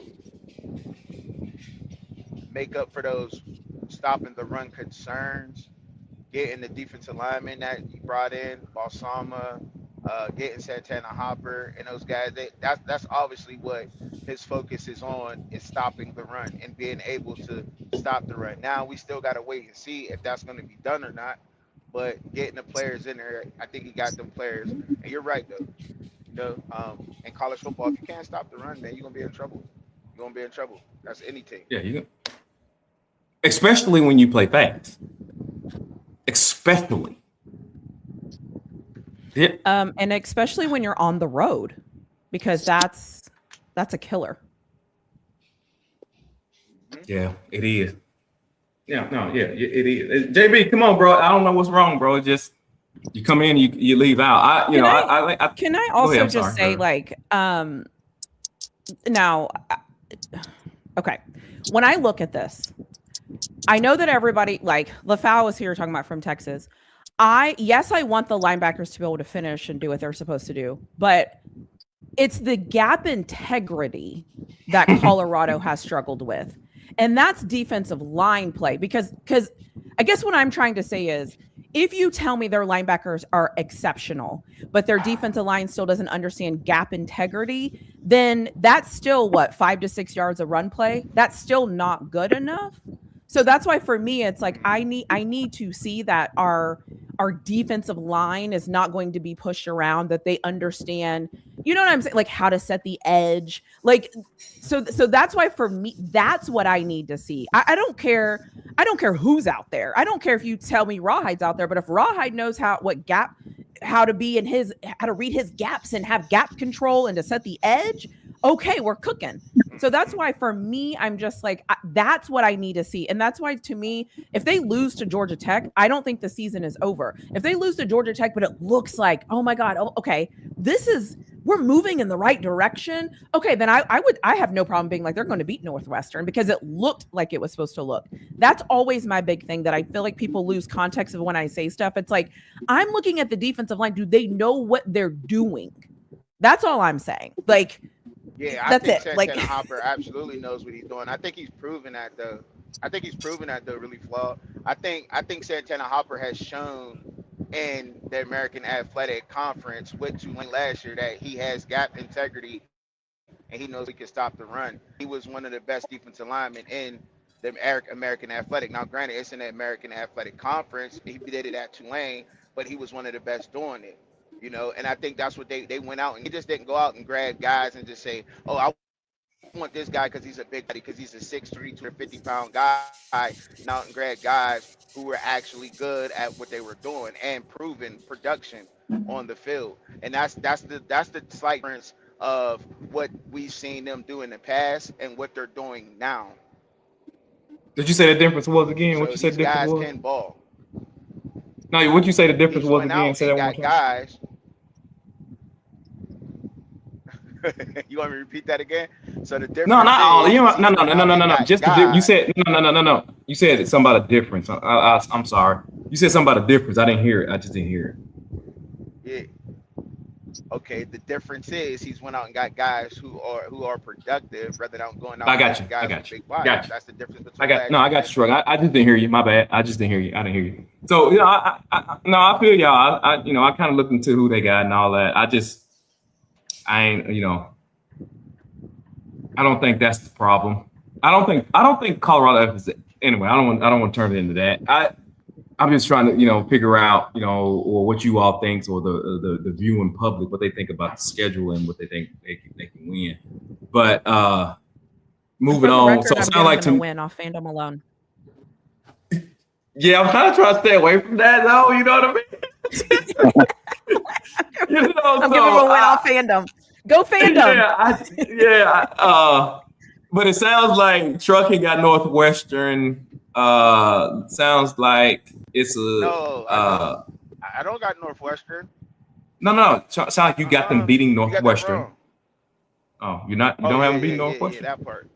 make up for those stopping the run concerns, getting the defensive lineman that he brought in, Balsama, getting Santana Hopper and those guys. That's obviously what his focus is on, is stopping the run and being able to stop the run. Now we still got to wait and see if that's going to be done or not. But getting the players in there, I think he got them players. And you're right, though. In college football, if you can't stop the run, man, you're going to be in trouble. You're going to be in trouble. That's any team. Yeah, especially when you play fast. Especially. Yeah. And especially when you're on the road, because that's a killer. Yeah, it is. Yeah, it is. JB, come on, bro. I don't know what's wrong, bro. It's just you come in, you leave out. Can I also just say, now, okay, when I look at this, I know that everybody, like LaFau was here talking about from Texas. I want the linebackers to be able to finish and do what they're supposed to do, but it's the gap integrity that Colorado has struggled with. And that's defensive line play because I guess what I'm trying to say is if you tell me their linebackers are exceptional, but their defensive line still doesn't understand gap integrity, then that's still 5 to 6 yards of run play. That's still not good enough. So that's why for me, it's like I need to see that our defensive line is not going to be pushed around, that they understand, you know what I'm saying? Like how to set the edge. Like, so that's why for me, that's what I need to see. I don't care who's out there. I don't care if you tell me Rawhide's out there, but if Rawhide knows how to read his gaps and have gap control and to set the edge, okay, we're cooking. So that's why for me, I'm just like, that's what I need to see. And that's why to me, if they lose to Georgia Tech, I don't think the season is over. If they lose to Georgia Tech, but it looks like, oh my God, okay, we're moving in the right direction. Okay, then I have no problem being like, they're going to beat Northwestern because it looked like it was supposed to look. That's always my big thing that I feel like people lose context of when I say stuff. It's like, I'm looking at the defensive line. Do they know what they're doing? That's all I'm saying. Like, yeah, I that's think it. Santana Hopper absolutely knows what he's doing. I think he's proven that though. Really flawed. I think Santana Hopper has shown in the American Athletic Conference with Tulane last year that he has gap integrity and he knows he can stop the run. He was one of the best defensive linemen in the American Athletic. Now, granted, it's in the American Athletic Conference. He did it at Tulane, but he was one of the best doing it. And I think that's what they went out and they just didn't go out and grab guys and just say, oh, I want this guy because he's a big guy, because he's a 6'3", 250-pound guy. Out and grab guys who were actually good at what they were doing and proven production on the field. And that's the slight difference of what we've seen them do in the past and what they're doing now. Did you say the difference was again? So what you said the difference guys was? can ball. No, what you say the difference was Went again? out Say and that one got more time. guys. You want me to repeat that again? So the difference. No, not all. No. You said no. You said something about a difference. I'm sorry. You said something about a difference. I didn't hear it. I just didn't hear it. Yeah. Okay. The difference is he's went out and got guys who are productive rather than going out. I got you. Guys I got with you. big bodies. Got you. That's the difference between. I got you, Shrug. I just didn't hear you. My bad. I just didn't hear you. I didn't hear you. So I feel y'all. I kind of looked into who they got and all that. I don't think that's the problem. I don't think Colorado is anyway. I don't want to turn it into that. I'm just trying to figure out or what you all think, or the viewing public, what they think about the schedule and what they think they can win. But moving on. So it sounds like to win off fandom alone. Yeah, I'm kind of trying to stay away from that though. You know what I mean? I'm giving them a win off fandom. Go fandom. But it sounds like Trucking got Northwestern. Sounds like it's a. No, I don't got Northwestern. No. Sounds like you got them beating Northwestern. Oh, you don't have them beating Northwestern? Yeah, that part.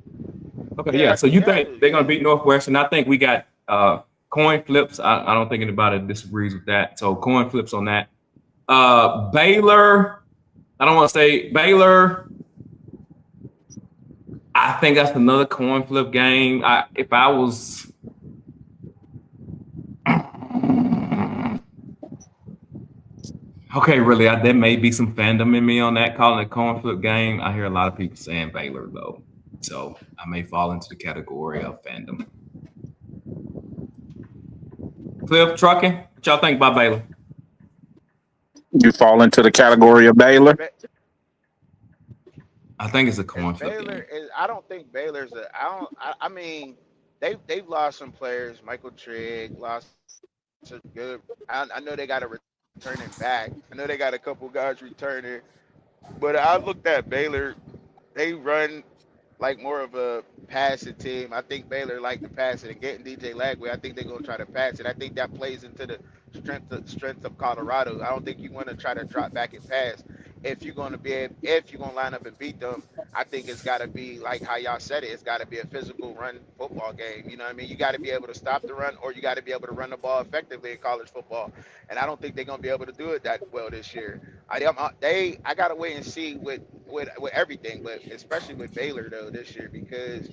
Okay, yeah. So you think they're gonna beat Northwestern? I think we got coin flips. I don't think anybody disagrees with that. So coin flips on that. Baylor. I don't want to say Baylor. I think that's another coin flip game. If I was, okay, really, there may be some fandom in me on that, calling it a coin flip game. I hear a lot of people saying Baylor though, so I may fall into the category of fandom. Cliff, Trucking, what y'all think about Baylor? You fall into the category of Baylor? I think it's a coin flip game. I don't think Baylor's I mean, they've lost some players. Michael Trigg lost some good. I know they got a returning back. I know they got a couple guys returning. But I looked at Baylor. They run like more of a passing team. I think Baylor like to pass it, and getting DJ Lagway, I think they're gonna try to pass it. I think that plays into the strength of Colorado. I don't think you want to try to drop back and pass. if you're going to line up and beat them, I think it's got to be like how y'all said it. It's got to be a physical run football game. You know what I mean? You got to be able to stop the run, or you got to be able to run the ball effectively in college football. And I don't think they're going to be able to do it that well this year. I got to wait and see with everything, but especially with Baylor though this year, because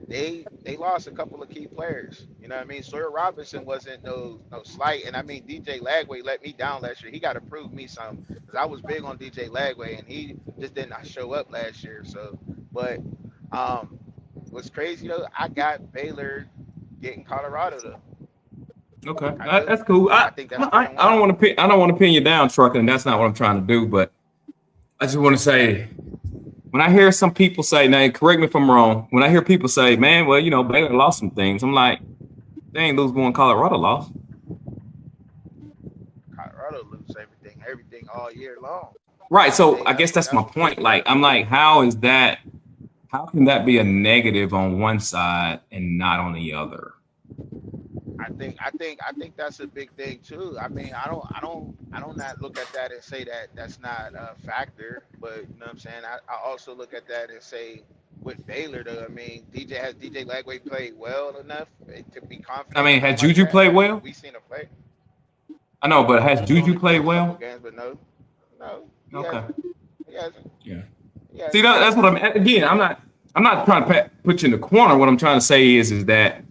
they lost a couple of key players. You know what I mean? Sawyer Robinson wasn't no slight, and I mean DJ Lagway let me down last year. He got to prove me something, because I was big on DJ Lagway, and he just did not show up last year. So, but what's crazy though, I got Baylor getting Colorado though. Okay, that's cool. I don't want to pin you down, Trucker, and that's not what I'm trying to do. But I just want to say, when I hear some people say, now correct me if I'm wrong, when I hear people say, man, well, Baylor lost some things, I'm like, they ain't lose one. Colorado lost. Colorado lose everything all year long. Right. So I guess that's my point. Like, I'm like, how can that be a negative on one side and not on the other? I think that's a big thing too. I mean, I don't not look at that and say that that's not a factor, but you know what I'm saying? I also look at that and say with Baylor though, I mean, has DJ Lagway played well enough to be confident? I mean, has Juju played well? We seen him play. I know, but has Juju played well? Games, but no. Okay. He hasn't. Yeah. See, that's what I'm not trying to put you in the corner. What I'm trying to say is that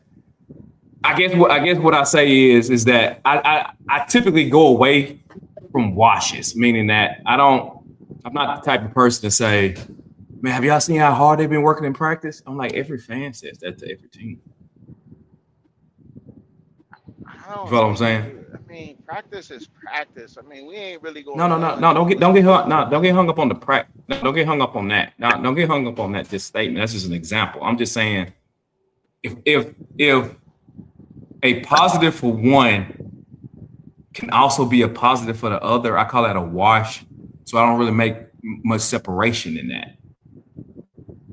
I guess what I say is that I typically go away from washes, meaning that I'm not the type of person to say, man, have y'all seen how hard they've been working in practice? I'm like, every fan says that to every team. You know what I'm saying? I mean, practice is practice. I mean, we ain't really going. No. Don't get hung up on the practice. Don't get hung up on that. No, don't get hung up on that. This statement. That's just an example. I'm just saying, if a positive for one can also be a positive for the other, I call that a wash. So I don't really make much separation in that.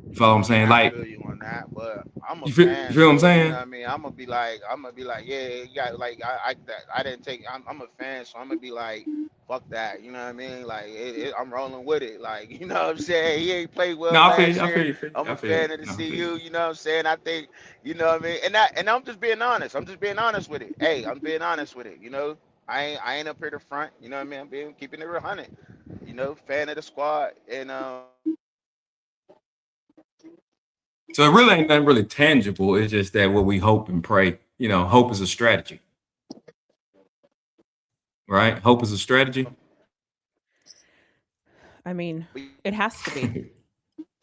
You follow what I'm saying? Like, I feel you on that, but I'm a you feel what I'm saying? You know what I mean, I'm gonna be like, yeah, you got like I didn't take. I'm a fan, so I'm gonna be like, fuck that. You know what I mean? Like, I'm rolling with it. Like, you know what I'm saying? He ain't played well last year. I'm a fan of the CU. You know what I'm saying? I think, you know what I mean? And I'm just being honest. I'm just being honest with it. Hey, I'm being honest with it. You know, I ain't up here to front. You know what I mean? I'm keeping it 100. You know, fan of the squad, and So it really ain't nothing really tangible. It's just that what we hope and pray. You know, hope is a strategy. Right? Hope is a strategy. I mean, it has to be.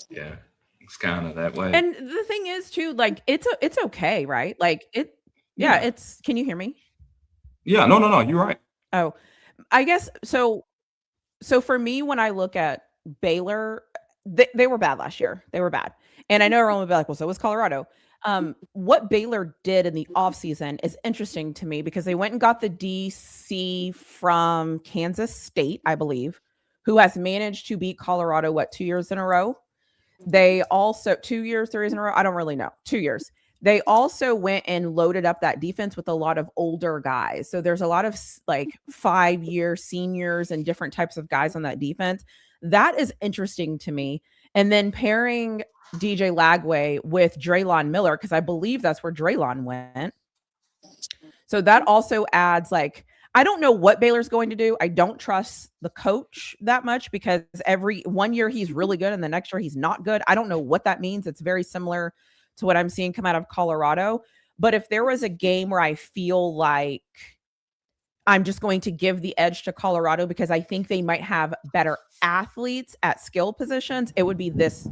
Yeah, it's kind of that way. And the thing is too, like, it's okay, right? Like it's, can you hear me? Yeah, no, you're right. Oh, I guess so for me, when I look at Baylor, they were bad last year. They were bad. And I know everyone would be like, well, so was Colorado. What Baylor did in the offseason is interesting to me, because they went and got the DC from Kansas State, I believe, who has managed to beat Colorado, 2 years in a row? They also 2 years, 3 years in a row. I don't really know. 2 years. They also went and loaded up that defense with a lot of older guys. So there's a lot of like 5-year seniors and different types of guys on that defense. That is interesting to me. And then pairing DJ Lagway with Draylon Miller, because I believe that's where Draylon went. So that also adds, like, I don't know what Baylor's going to do. I don't trust the coach that much, because every 1 year he's really good and the next year he's not good. I don't know what that means. It's very similar to what I'm seeing come out of Colorado. But if there was a game where I feel like I'm just going to give the edge to Colorado because I think they might have better athletes at skill positions, it would be this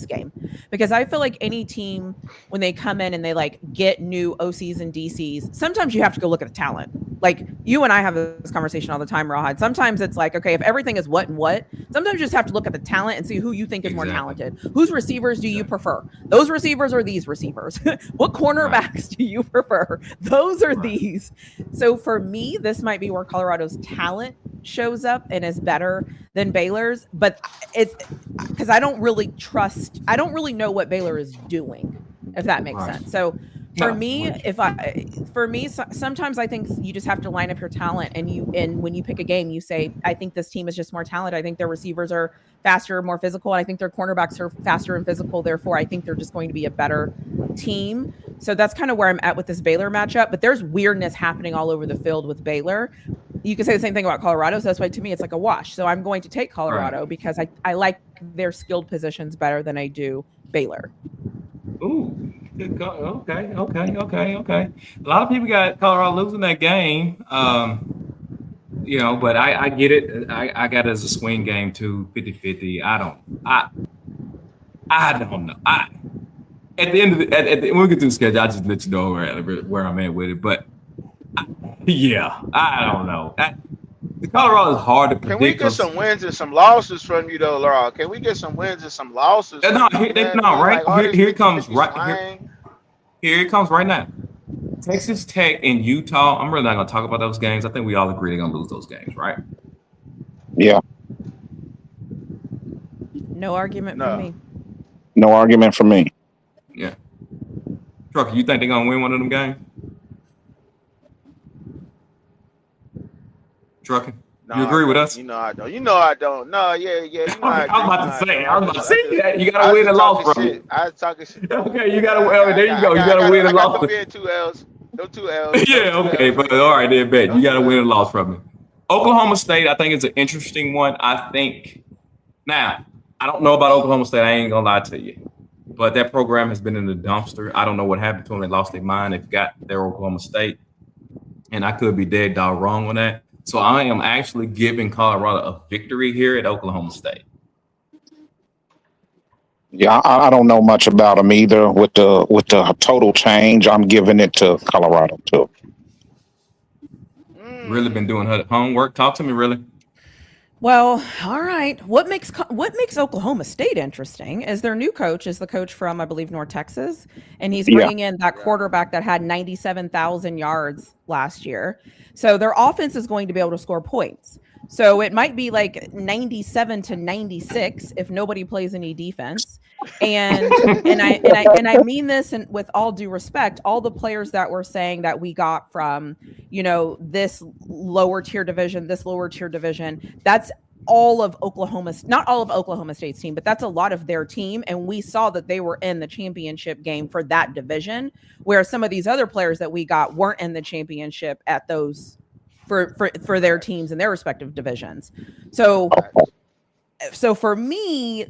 game. Because I feel like any team, when they come in and they like get new OCs and DCs, sometimes you have to go look at the talent. Like, you and I have this conversation all the time, Rawhide. Sometimes it's like, okay, if everything is what and what, sometimes you just have to look at the talent and see who you think is more talented. Whose receivers do you prefer? Those receivers or these receivers? What cornerbacks do you prefer? Those are these. So for me, this might be where Colorado's talent shows up and is better than Baylor's, but it's because I don't really know what Baylor is doing, if that makes sense. So For me, sometimes I think you just have to line up your talent, and when you pick a game, you say, I think this team is just more talented. I think their receivers are faster, more physical, and I think their cornerbacks are faster and physical. Therefore, I think they're just going to be a better team. So that's kind of where I'm at with this Baylor matchup. But there's weirdness happening all over the field with Baylor. You can say the same thing about Colorado. So that's why to me it's like a wash. So I'm going to take Colorado because I like their skilled positions better than I do Baylor. Ooh. Okay. A lot of people got Colorado losing that game. But I get it. I got it as a swing game too, 50-50. I don't know. At the end of when we get through the schedule, I'll just let you know where I'm at with it. But I don't know. The Colorado is hard to predict. Can we get some wins and some losses from you though, Laura? Can we get some wins and some losses? Here it comes right now. Texas Tech and Utah. I'm really not going to talk about those games. I think we all agree they're going to lose those games, right? Yeah. No argument for me. No argument for me. Yeah. Trucker, you think they're going to win one of them games? Trucker, you agree with us? I don't. I don't. No, yeah. I was about to say that. You got to win and loss from it. I was talking shit. Okay, you got to. There you go. You got to win and loss. I got 2 L's. No 2 L's. Yeah. Okay, but all right, then, bet you got to win and loss from it. Oklahoma State, I think it's an interesting one. I think now I don't know about Oklahoma State. I ain't gonna lie to you, but that program has been in the dumpster. I don't know what happened to them. They lost their mind. They got their Oklahoma State, and I could be dead dog wrong on that. So I am actually giving Colorado a victory here at Oklahoma State. Yeah, I don't know much about them either. With the total change, I'm giving it to Colorado too. Really been doing her homework. Talk to me, really. Well, all right. What makes Oklahoma State interesting is their new coach is the coach from, I believe, North Texas, and he's bringing in that quarterback that had 97,000 yards last year. So their offense is going to be able to score points. So it might be like 97-96 if nobody plays any defense. And I mean this and with all due respect, all the players that we're saying that we got from, this lower tier division, that's all of not all of Oklahoma State's team, but that's a lot of their team. And we saw that they were in the championship game for that division, where some of these other players that we got weren't in the championship at those for their teams in their respective divisions. So for me,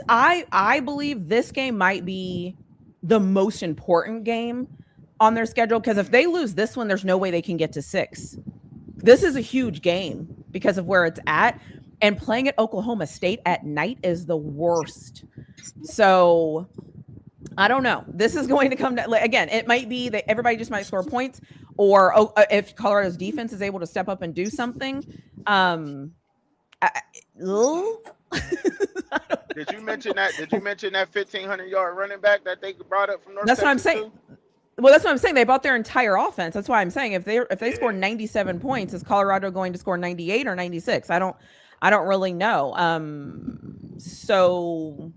I believe this game might be the most important game on their schedule, because if they lose this one, there's no way they can get to 6. This is a huge game because of where it's at, and playing at Oklahoma State at night is the worst. So I don't know. This is going to come to, again, it might be that everybody just might score points, or if Colorado's defense is able to step up and do something. Did you mention that 1,500-yard running back that they brought up from North Texas? That's what I'm saying. Well, that's what I'm saying. They bought their entire offense. That's why I'm saying if they score 97 points, is Colorado going to score 98 or 96? I don't really know. So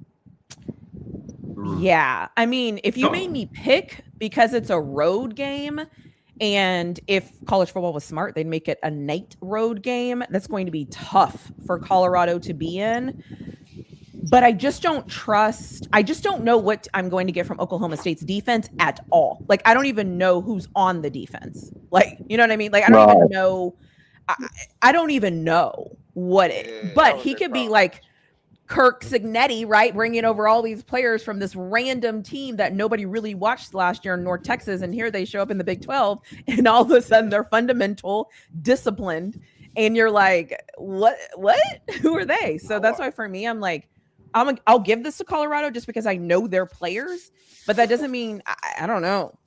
yeah, I mean, if you made me pick, because it's a road game, and if college football was smart, they'd make it a night road game. That's going to be tough for Colorado to be in. But I just don't know what I'm going to get from Oklahoma State's defense at all. Like, I don't even know who's on the defense. Like, you know what I mean? Like, I don't even know. I don't even know what it, but he could be like Kirk Cignetti, right? Bringing over all these players from this random team that nobody really watched last year in North Texas. And here they show up in the Big 12, and all of a sudden they're fundamental, disciplined. And you're like, what? Who are they? So that's why for me, I'm like, I'll give this to Colorado just because I know their players, but that doesn't mean I don't know.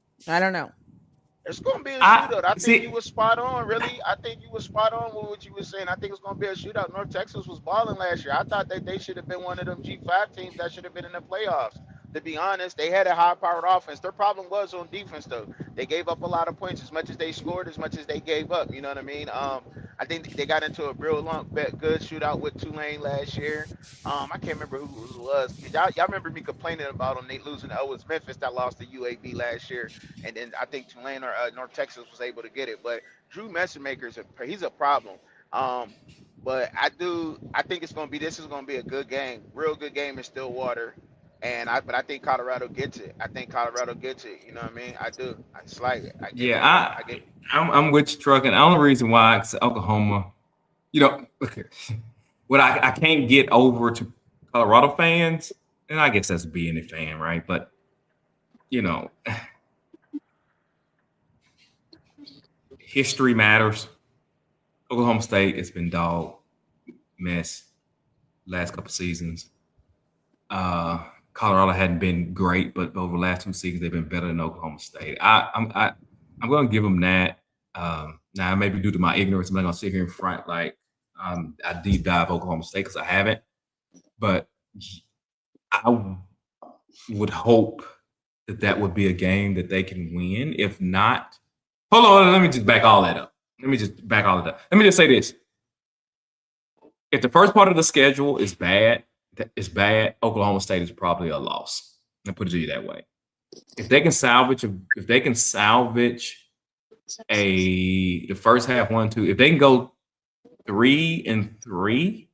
It's going to be a shootout. I think you were spot on, really. I think you were spot on with what you were saying. I think it's going to be a shootout. North Texas was balling last year. I thought that they should have been one of them G5 teams that should have been in the playoffs. To be honest, they had a high-powered offense. Their problem was on defense, though. They gave up a lot of points, as much as they scored, as much as they gave up. You know what I mean? I think they got into a real good shootout with Tulane last year. I can't remember who it was. Y'all remember me complaining about them? They losing. Oh, it was Memphis that lost to UAB last year, and then I think Tulane or North Texas was able to get it. But Drew Messermaker he's a problem. Um, but I think this is gonna be a good game, real good game in Stillwater. But I think Colorado gets it. I think Colorado gets it. You know what I mean? I do. I give it. Yeah, I'm with you, Truck. And the only reason why it's Oklahoma, what I can't get over to Colorado fans, and I guess that's being a fan, right? But history matters. Oklahoma State has been dog mess last couple seasons. Colorado hadn't been great, but over the last 2 seasons they've been better than Oklahoma State. I'm going to give them that. Now, maybe due to my ignorance, I'm not going to sit here in front like I deep dive Oklahoma State because I haven't. But I would hope that would be a game that they can win. If not, hold on, let me just back all that up. Let me just say this. If the first part of the schedule is bad, Oklahoma State is probably a loss. I'll put it to you that way. If they can salvage the first half 1-2, if they can go 3-3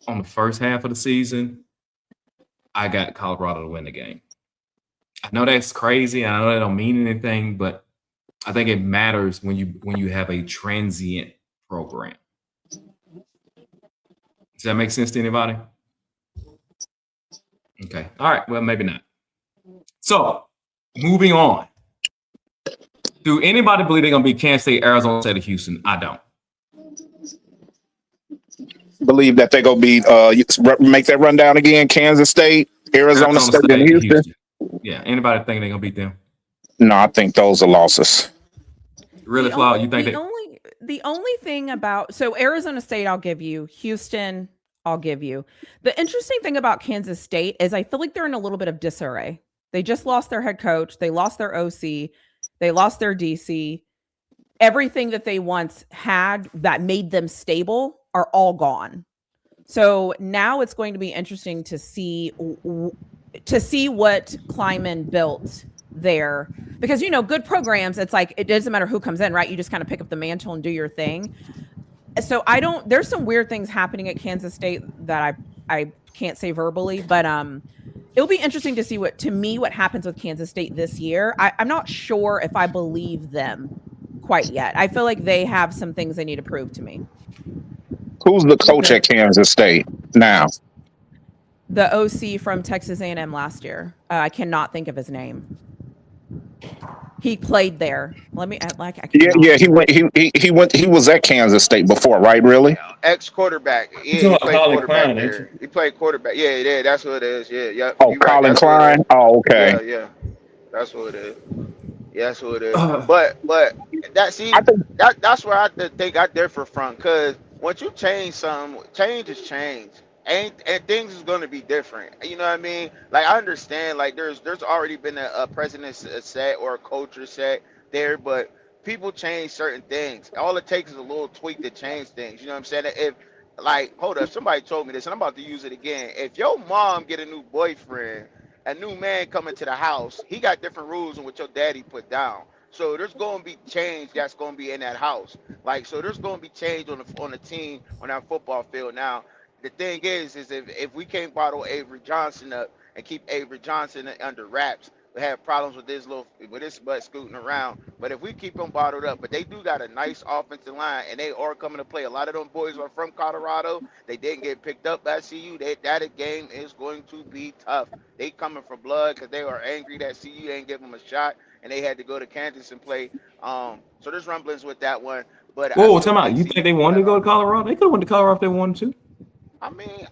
on the first half of the season, I got Colorado to win the game. I know that's crazy. I know that don't mean anything, but I think it matters when you have a transient program. Does that make sense to anybody? Okay. All right. Well, maybe not. So, moving on. Do anybody believe they're going to beat Kansas State, Arizona State, or Houston? I don't. Believe that they're going to be make that rundown again. Kansas State, Arizona State, and Houston. Yeah. Anybody think they're going to beat them? No, I think those are losses. Really, Flaw? You think the only thing about Arizona State, I'll give you. Houston, I'll give you. The interesting thing about Kansas State is I feel like they're in a little bit of disarray. They just lost their head coach. They lost their OC. They lost their DC. Everything that they once had that made them stable are all gone. So now it's going to be interesting to see what Kleiman built there, because good programs, it's like it doesn't matter who comes in, right? You just kind of pick up the mantle and do your thing. So there's some weird things happening at Kansas State that I can't say verbally, but it'll be interesting to see what happens with Kansas State this year. I'm not sure if I believe them quite yet. I feel like they have some things they need to prove to me. Who's the coach at Kansas State now? The OC from Texas A&M last year. I cannot think of his name. He played there. Let me like. Yeah. He was at Kansas State before, right? Really? Ex-quarterback. Yeah, he played quarterback there. He played quarterback. Yeah, that's what it is. Yeah. Oh, Colin Klein. Oh, okay. Yeah, that's what it is. Yeah, that's what it is. But that's where I think I differ from, because once you change something, change is change. And things is going to be different. You know what I mean? Like, I understand, like, there's already been a precedent set or a culture set there, but people change certain things. All it takes is a little tweak to change things. You know what I'm saying? If, like, hold up, somebody told me this, and I'm about to use it again. If your mom get a new boyfriend, a new man coming to the house, he got different rules than what your daddy put down. So there's going to be change that's going to be in that house. Like, so there's going to be change on the team, on that football field. Now, the thing is if we can't bottle Avery Johnson up and keep Avery Johnson under wraps, we have problems with his butt scooting around. But if we keep him bottled up, but they do got a nice offensive line, and they are coming to play. A lot of them boys are from Colorado. They didn't get picked up by CU. That game is going to be tough. They coming for blood because they are angry that CU didn't give them a shot, and they had to go to Kansas and play. So there's rumblings with that one. But whoa, time out. You think they wanted to go to Colorado? They could have went to Colorado if they wanted to. I mean,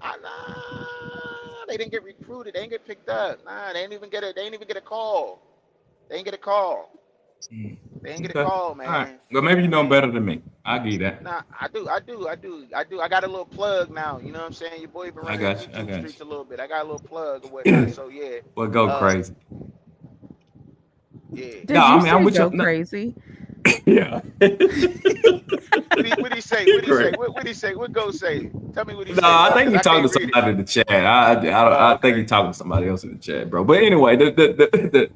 they didn't get recruited. They didn't get picked up. They didn't even get a call. They didn't get a call. They didn't get a call, man. All right. Well, maybe you know better than me. I give you that. Nah, I do. I got a little plug now. You know what I'm saying? Your boy been running the YouTube streets a little bit. I got a little plug or whatnot. So yeah. Well, go crazy. Yeah. I'm with you. Crazy. Yeah. What he say? What he say? What Go say? Tell me what he say. No, I bro, think 'cause you're I talking to can't read it. somebody in the chat. I Oh, think okay. you're talking to somebody else in the chat, bro. But anyway, okay,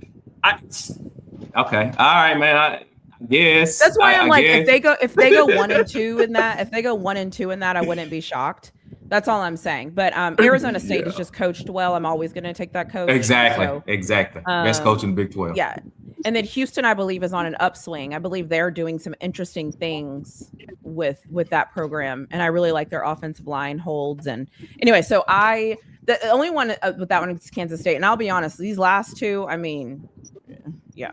all right, man. I guess That's why I'm I like, guess. if they go 1-2 in that, I wouldn't be shocked. That's all I'm saying. But Arizona State is just coached well. I'm always going to take that coach. Exactly. So, Exactly. Best coach in the Big 12. Yeah. And then Houston, I believe, is on an upswing. I believe they're doing some interesting things with that program, and I really like their offensive line holds. And anyway, so the only one with that one is Kansas State. And I'll be honest, these last two, I mean, yeah.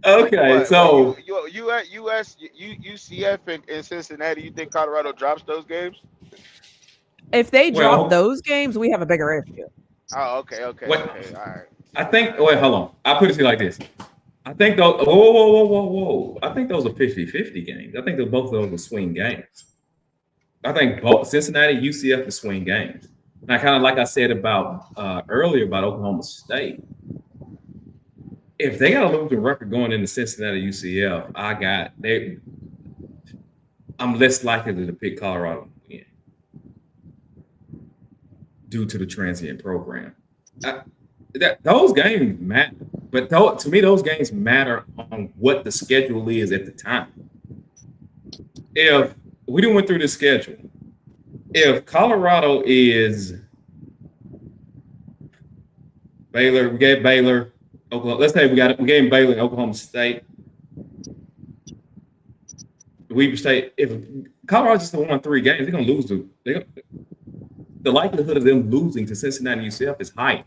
Okay, so UCF and Cincinnati. You think Colorado drops those games? If they drop those games, we have a bigger issue. Oh, okay, all right. I think. Wait, hold on. I'll put it to you like this. I think those. Whoa. I think those are 50-50 games. I think both of those are swing games. I think both Cincinnati, UCF are swing games. Now, kind of like I said about earlier about Oklahoma State. If they got a losing record going into Cincinnati, UCF, I'm less likely to pick Colorado again due to the transient program. Those games matter, but to me, those games matter on what the schedule is at the time. If we didn't went through the schedule, if Colorado is Baylor, we gave Baylor, Oklahoma. Let's say we gave Baylor and Oklahoma State. If Colorado just won 3 games, they're gonna lose the likelihood of them losing to Cincinnati and UCF is high.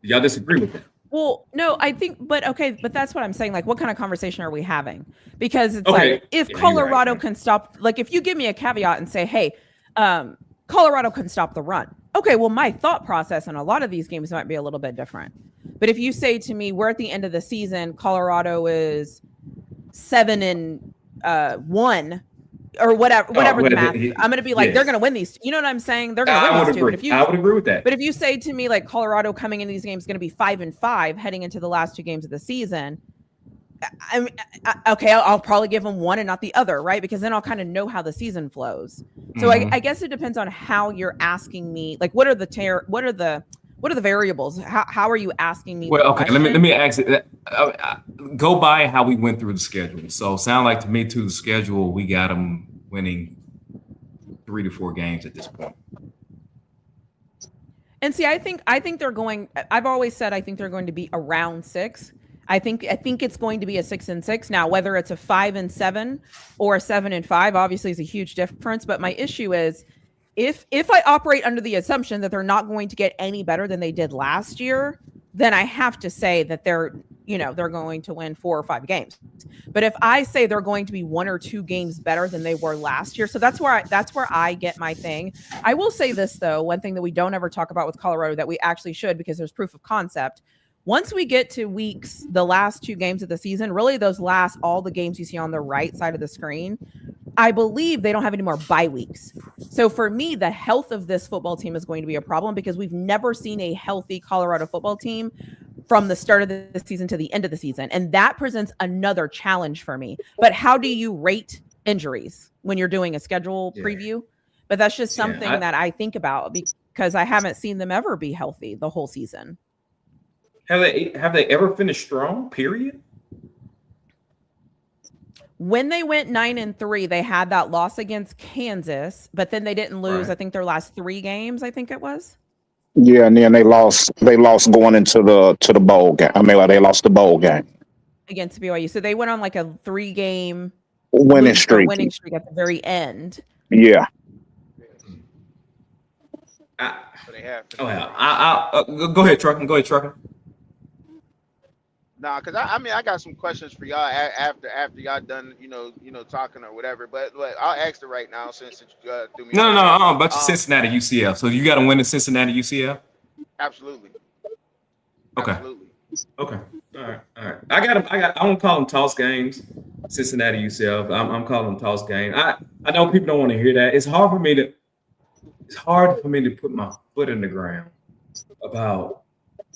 Do y'all disagree with that? Well, no, I think, but that's what I'm saying. Like, what kind of conversation are we having? Because it's like, if Colorado can stop, like, if you give me a caveat and say, hey, Colorado can stop the run. Okay, well, my thought process in a lot of these games might be a little bit different. But if you say to me, we're at the end of the season, Colorado is 7-1 or whatever the math. I'm going to be like, they're going to win these. You know what I'm saying? They're going to win these two. But I would agree with that. But if you say to me, like, Colorado coming into these games is going to be 5-5 heading into the last 2 games of the season, I'll probably give them one and not the other, right? Because then I'll kind of know how the season flows. So I guess it depends on how you're asking me. Like, what are the variables? How are you asking me? Well, okay, let me ask it. Go by how we went through the schedule. So sound like to me to the schedule, we got them winning 3 to 4 games at this point. And see, I think they're going. I've always said I think they're going to be around 6. I think it's going to be a 6-6. Now, whether it's a 5-7 or a 7-5, obviously is a huge difference. But my issue is, if I operate under the assumption that they're not going to get any better than they did last year, then I have to say that they're going to win 4 or 5 games. But if I say they're going to be 1 or 2 games better than they were last year, so that's where I get my thing. I will say this though, one thing that we don't ever talk about with Colorado that we actually should, because there's proof of concept. Once we get to the last 2 games of the season, really all the games you see on the right side of the screen, I believe they don't have any more bye weeks. So for me, the health of this football team is going to be a problem because we've never seen a healthy Colorado football team from the start of the season to the end of the season. And that presents another challenge for me. But how do you rate injuries when you're doing a schedule preview? But that's just something that I think about because I haven't seen them ever be healthy the whole season. Have they ever finished strong, period? When they went 9-3, they had that loss against Kansas, but then they didn't lose. Right. I think their last 3 games, I think it was. Yeah, and then they lost going into the bowl game. I mean, they lost the bowl game against BYU. So they went on like a 3-game winning streak at the very end. Yeah. Go ahead, Truckin. Nah, because I got some questions for y'all after y'all done, talking or whatever. But I'll ask it right now since you threw me. No, about Cincinnati UCF. So you got to win the Cincinnati UCF. Absolutely. Okay. Absolutely. Okay. All right. I won't call them toss games. Cincinnati UCF. I'm calling them toss games. I know people don't want to hear that. It's hard for me to put my foot in the ground about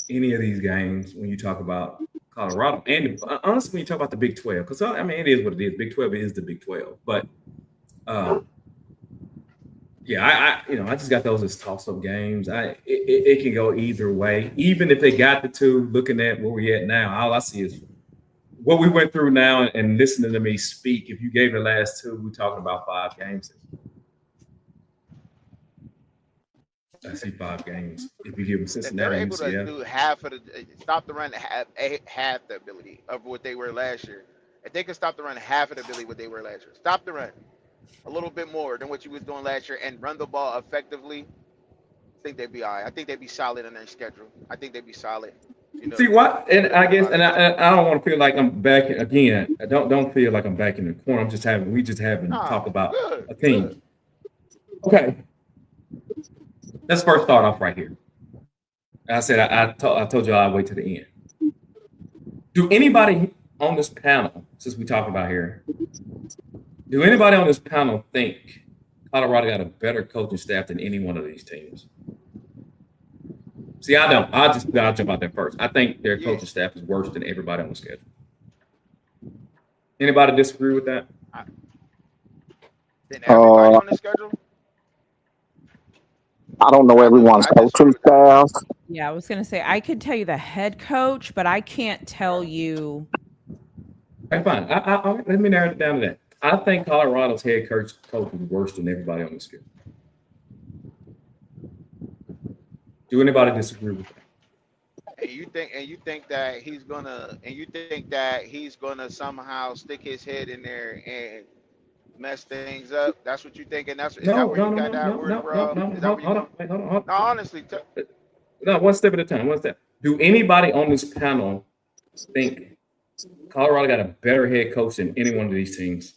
any of these games when you talk about Colorado. And honestly, when you talk about the Big 12, because I mean, it is what it is. Big 12 is the Big 12. But yeah, I just got those as toss-up games. It can go either way. Even if they got the two, looking at where we're at now, all I see is what we went through now and listening to me speak. If you gave the last two, we're talking about 5 games. I see 5 games. If you give them Cincinnati and UCF. They're able to do half of the stop the run, half the ability of what they were last year. If they could stop the run, half of the ability what they were last year. Stop the run a little bit more than what you was doing last year and run the ball effectively. I think they'd be all right. I think they'd be solid in their schedule. I think they'd be solid. You know, see what? And I guess, and I don't want to feel like I'm back again. I don't feel like I'm back in the corner. We just having talk about a team. Good. Okay. Let's first start off right here. I said I told you I'd wait to the end. Do anybody on this panel, since we talked about here, do anybody on this panel think Colorado got a better coaching staff than any one of these teams? See, I don't. I'll jump out there first. I think their coaching staff is worse than everybody on the schedule. Anybody disagree with that? Than everybody on the schedule? I don't know everyone's coaching staff. Yeah, I was going to say, I could tell you the head coach, but I can't tell you. Okay, fine. Let me narrow it down to that. I think Colorado's head coach is worse than everybody on the schedule. Do anybody disagree with that? And you think that he's gonna somehow stick his head in there and mess things up? That's what you think, and is that where you got that word, bro? Hold on. No, honestly. No, one step at a time. One step. Do anybody on this panel think Colorado got a better head coach than any one of these teams?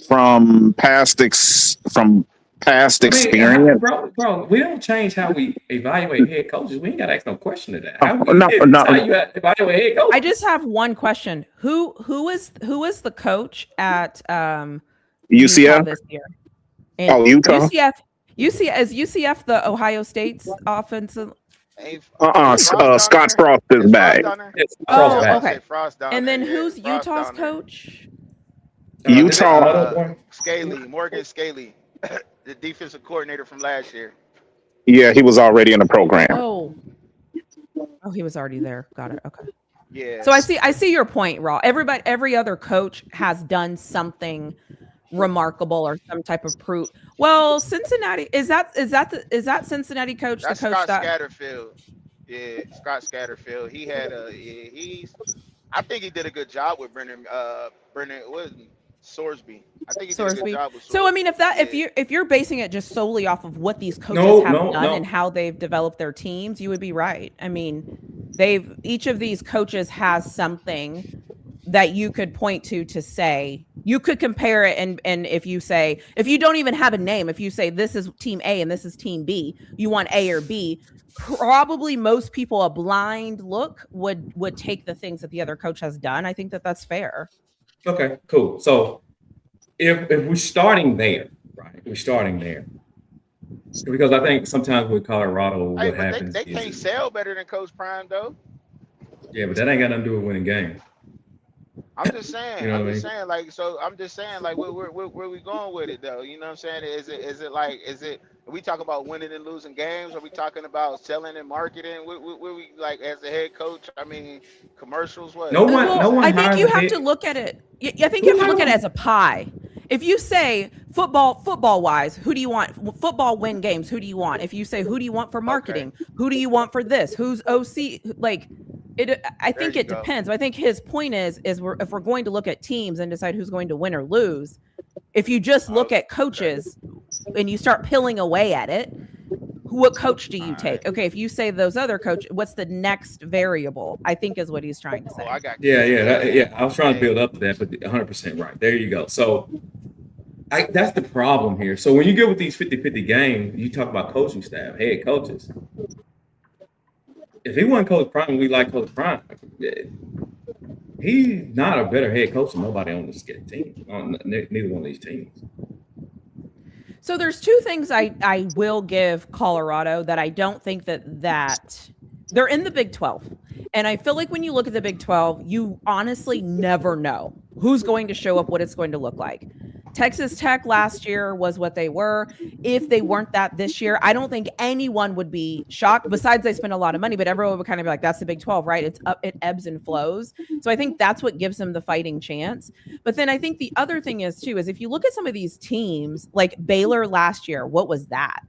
From past experience, bro, we don't change how we evaluate head coaches. We ain't got to ask no question to that. No. You evaluate head coaches? I just have one question. Who is the coach at UCF this year? And Utah. UCF the Ohio State's offensive. Scott Frost is back. Okay. And then who's Utah's coach? Utah. Morgan Scaley, the defensive coordinator from last year. Yeah, he was already in the program. Oh, he was already there. Got it. Okay. Yeah. So I see your point, Raw. Every other coach has done something remarkable or some type of proof. Well, Cincinnati is that Cincinnati coach? That's the coach Scott Scatterfield. Yeah, Scott Scatterfield. He had I think he did a good job with Brendan Sorsby. I think he did a good job with Sorsby. So I mean, if you're basing it just solely off of what these coaches have done and how they've developed their teams, you would be right. I mean, each of these coaches has something that you could point to say you could compare it, and if you don't even have a name, if you say this is team A and this is team B, you want A or B, probably most people a blind look would take the things that the other coach has done. I think that's fair. Okay, cool. So if we're starting there, right? We're starting there. Because I think sometimes with Colorado, happens they can't sell better than Coach Prime, though. Yeah, but that ain't got nothing to do with winning games. I'm just saying. You know I'm just saying, where we going with it, though? You know what I'm saying? Is it? Are we talking about winning and losing games? Are we talking about selling and marketing? Where we like as a head coach? I mean, commercials. What? No one. I think you have to look at it. I think you have to look at it as a pie. If you say football wise, who do you want? Football win games. Who do you want? If you say who do you want for marketing? Okay. Who do you want for this? Who's OC? Like it. I think it depends. But I think his point is if we're going to look at teams and decide who's going to win or lose, if you just look at coaches and you start peeling away at it, what coach do you take? Okay, if you say those other coach, what's the next variable? I think is what he's trying to say. Yeah. I was trying to build up to that, but 100% right. There you go. So that's the problem here. So when you get with these 50-50 games, you talk about coaching staff, head coaches. If he wasn't Coach Prime, we like Coach Prime. He's not a better head coach than nobody on this team, on neither one of these teams. So there's two things I will give Colorado that I don't think that they're in the Big 12. And I feel like when you look at the Big 12, you honestly never know who's going to show up, what it's going to look like. Texas Tech last year was what they were. If they weren't that this year, I don't think anyone would be shocked. Besides, they spend a lot of money, but everyone would kind of be like, that's the Big 12, right? It's up, it ebbs and flows. So I think that's what gives them the fighting chance. But then I think the other thing is, too, is if you look at some of these teams, like Baylor last year, what was that?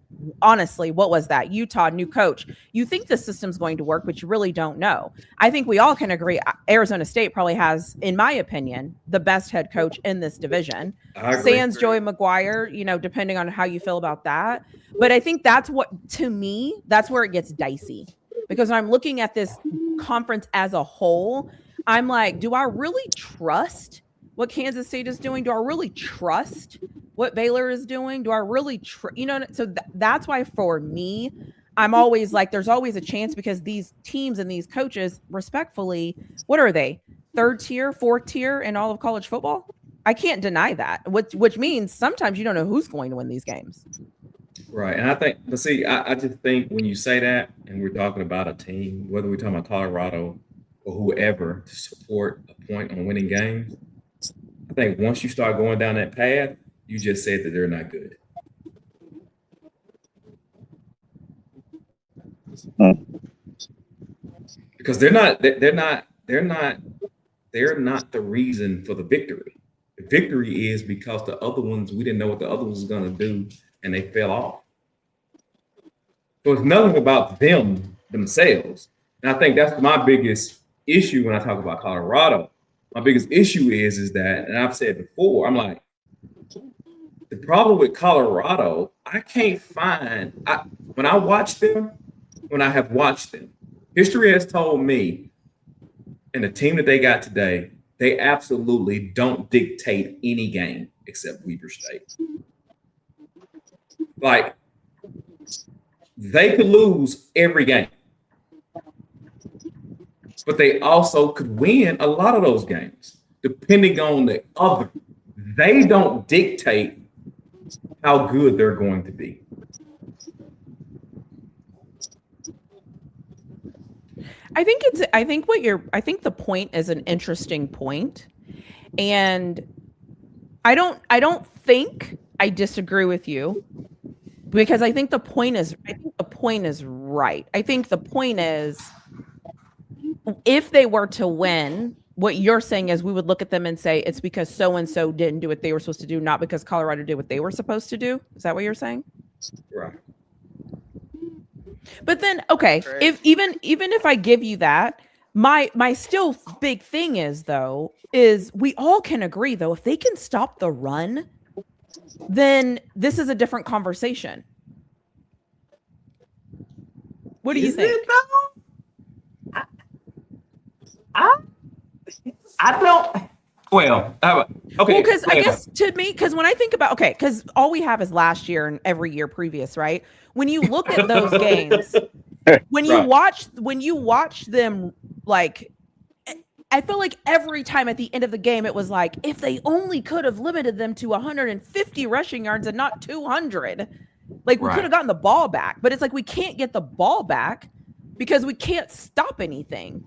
Honestly, what was that? Utah, new coach. You think the system's going to work, but you really don't know. I think we all can agree Arizona State probably has, in my opinion, the best head coach in this division. Sans Joey McGuire, you know, depending on how you feel about that. But I think that's what, to me, that's where it gets dicey. Because when I'm looking at this conference as a whole, I'm like, do I really trust what Kansas State is doing? Do I really trust what Baylor is doing? Do I really, so that's why for me, I'm always like, there's always a chance because these teams and these coaches, respectfully, what are they? Third tier, fourth tier in all of college football? I can't deny that, which means sometimes you don't know who's going to win these games. Right. And I think, but see, I just think when you say that and we're talking about a team, whether we're talking about Colorado or whoever to support a point on winning games, I think once you start going down that path, you just said that they're not good. Because they're not the reason for the victory. The victory is because the other ones, we didn't know what the other ones was going to do, and they fell off. So it's nothing about them themselves. And I think that's my biggest issue when I talk about Colorado. My biggest issue is that, and I've said before, I'm like, the problem with Colorado, I can't find, when I have watched them, history has told me, and the team that they got today, they absolutely don't dictate any game except Weber State. Like, they could lose every game, but they also could win a lot of those games, depending on the other. They don't dictate how good they're going to be. I think the point is an interesting point. And I don't think I disagree with you because I think the point is right. I think the point is if they were to win, what you're saying is we would look at them and say it's because so-and-so didn't do what they were supposed to do, not because Colorado did what they were supposed to do. Is that what you're saying? Right. But then, okay, if even if I give you that, my still big thing is we all can agree though, if they can stop the run, then this is a different conversation. What do you think? I don't. Well, okay. Well, because I guess to me, because when I think about, because all we have is last year and every year previous, right? When you look at those games, when you watch them, like, I feel like every time at the end of the game, it was like, if they only could have limited them to 150 rushing yards and not 200, like we could have gotten the ball back. But it's like we can't get the ball back because we can't stop anything.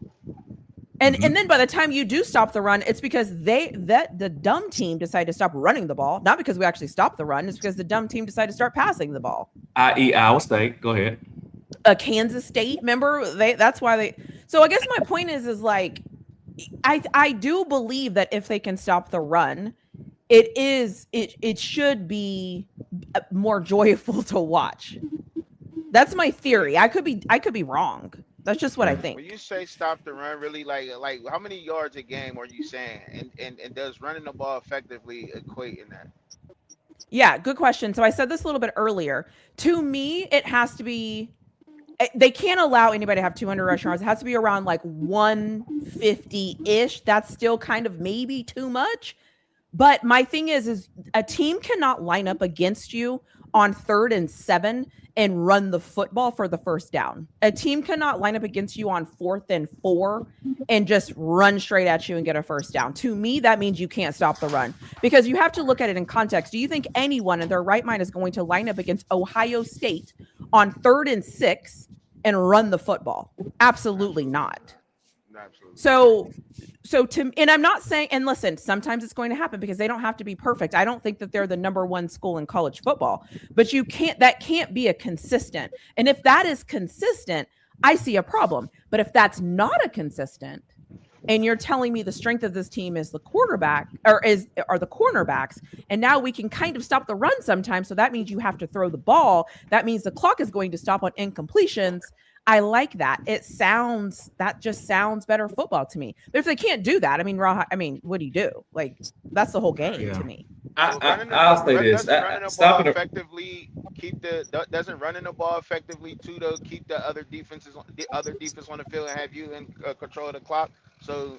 And then by the time you do stop the run, it's because the dumb team decided to stop running the ball, not because we actually stopped the run. It's because the dumb team decided to start passing the ball. I.e. Iowa State. Go ahead. Kansas State, remember? That's why they. So I guess my point is like, I do believe that if they can stop the run, it should be more joyful to watch. That's my theory. I could be wrong. That's just what I think. When you say stop the run, really, like how many yards a game are you saying? And does running the ball effectively equate in that? Yeah, good question. So I said this a little bit earlier. To me, it has to be, they can't allow anybody to have 200 rushing yards. It has to be around like 150-ish. That's still kind of maybe too much. But my thing is a team cannot line up against you on 3rd and 7 and run the football for the first down. A team cannot line up against you on 4th and 4 and just run straight at you and get a first down. To me, that means you can't stop the run because you have to look at it in context. Do you think anyone in their right mind is going to line up against Ohio State on 3rd and 6 and run the football? Absolutely not. Absolutely. And I'm not saying, and listen, sometimes it's going to happen because they don't have to be perfect. I don't think that they're the number one school in college football, but that can't be a consistent. And if that is consistent, I see a problem. But if that's not a consistent, and you're telling me the strength of this team is the quarterback are the cornerbacks, and now we can kind of stop the run sometimes. So that means you have to throw the ball. That means the clock is going to stop on incompletions. I like that. That just sounds better football to me. But if they can't do that, what do you do? Like, that's the whole game to me. I'll say this. Doesn't running the ball effectively too, though, keep the other defense on the field and have you in control of the clock. So,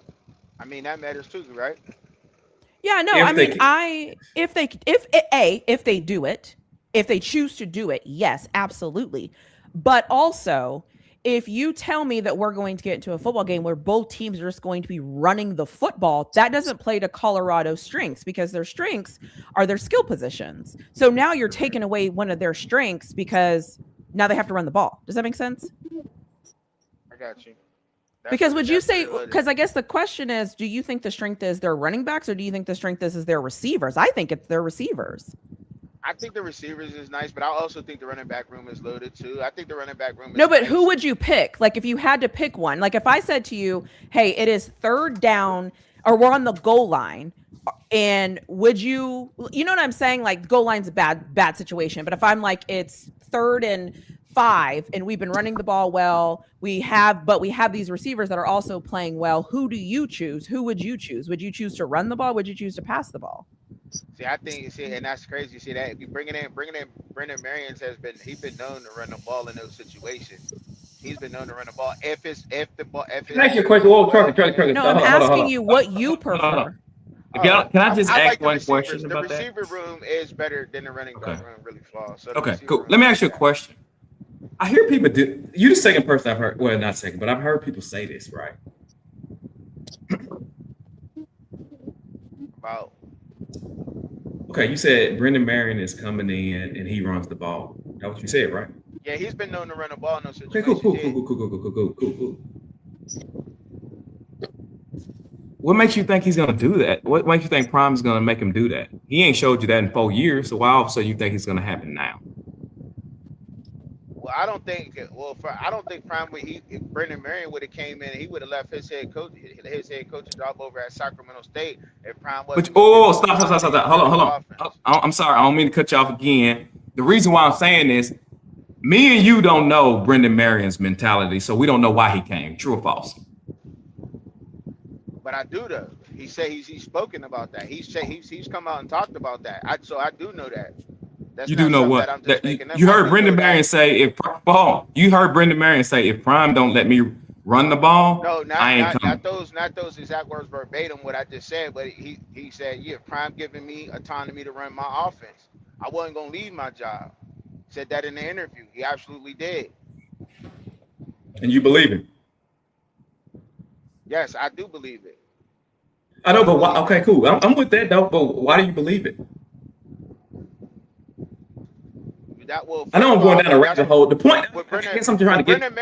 that matters too, right? Yeah, no, if they do it, if they choose to do it, yes, absolutely. But also, if you tell me that we're going to get into a football game where both teams are just going to be running the football, that doesn't play to Colorado's strengths, because their strengths are their skill positions. So now you're taking away one of their strengths because now they have to run the ball. Does that make sense? I got you. Because would you say, because I guess the question is, do you think the strength is their running backs, or do you think the strength is their receivers? I think it's their receivers. I think the receivers is nice, but I also think the running back room is loaded too. I think the running back room is but nice. Who would you pick? Like, if you had to pick one, like if I said to you, hey, it is third down, or we're on the goal line, and would you know what I'm saying? Like, goal line's a bad situation. But if I'm like, it's 3rd and 5 and we've been running the ball well, we have these receivers that are also playing well, who do you choose? Who would you choose? Would you choose to run the ball? Would you choose to pass the ball? And that's crazy. See that bringing in Brendan Marion he's been known to run the ball in those situations. He's been known to run the ball. Can I ask you a question? No, I'm asking you what you prefer. Can I just ask one question about that? The receiver room is better than the running back room, really flaws. So cool. Let me ask you a question. I hear people do. You're the second person I've heard. Well, not second, but I've heard people say this, right? Wow. Okay, you said Brendan Marion is coming in and he runs the ball. That's what you said, right? Yeah, he's been known to run the ball in those situations. Okay, cool. What makes you think he's going to do that? What makes you think Prime is going to make him do that? He ain't showed you that in 4 years, so why all of a sudden you think it's going to happen now? Well, I don't think Prime if Brendan Marion would have came in, he would have left his head coaching job over at Sacramento State if Prime wasn't. Stop. Hold on. I'm sorry. I don't mean to cut you off again. The reason why I'm saying this, me and you don't know Brendan Marion's mentality, so we don't know why he came. True or false? But I do though. He said he's spoken about that. He's come out and talked about that. I do know that. That's you do know what? You heard Brendan Marion say if Prime don't let me run the ball, no, I ain't coming. Not those exact words verbatim what I just said, but he said, yeah, Prime giving me autonomy to run my offense, I wasn't gonna leave my job. Said that in the interview. He absolutely did. And you believe him? Yes, I do believe it. I know, but why? Okay, cool. I'm with that though. But why do you believe it? I know I'm going down a rabbit hole. The point, I guess I'm trying to get. Brendan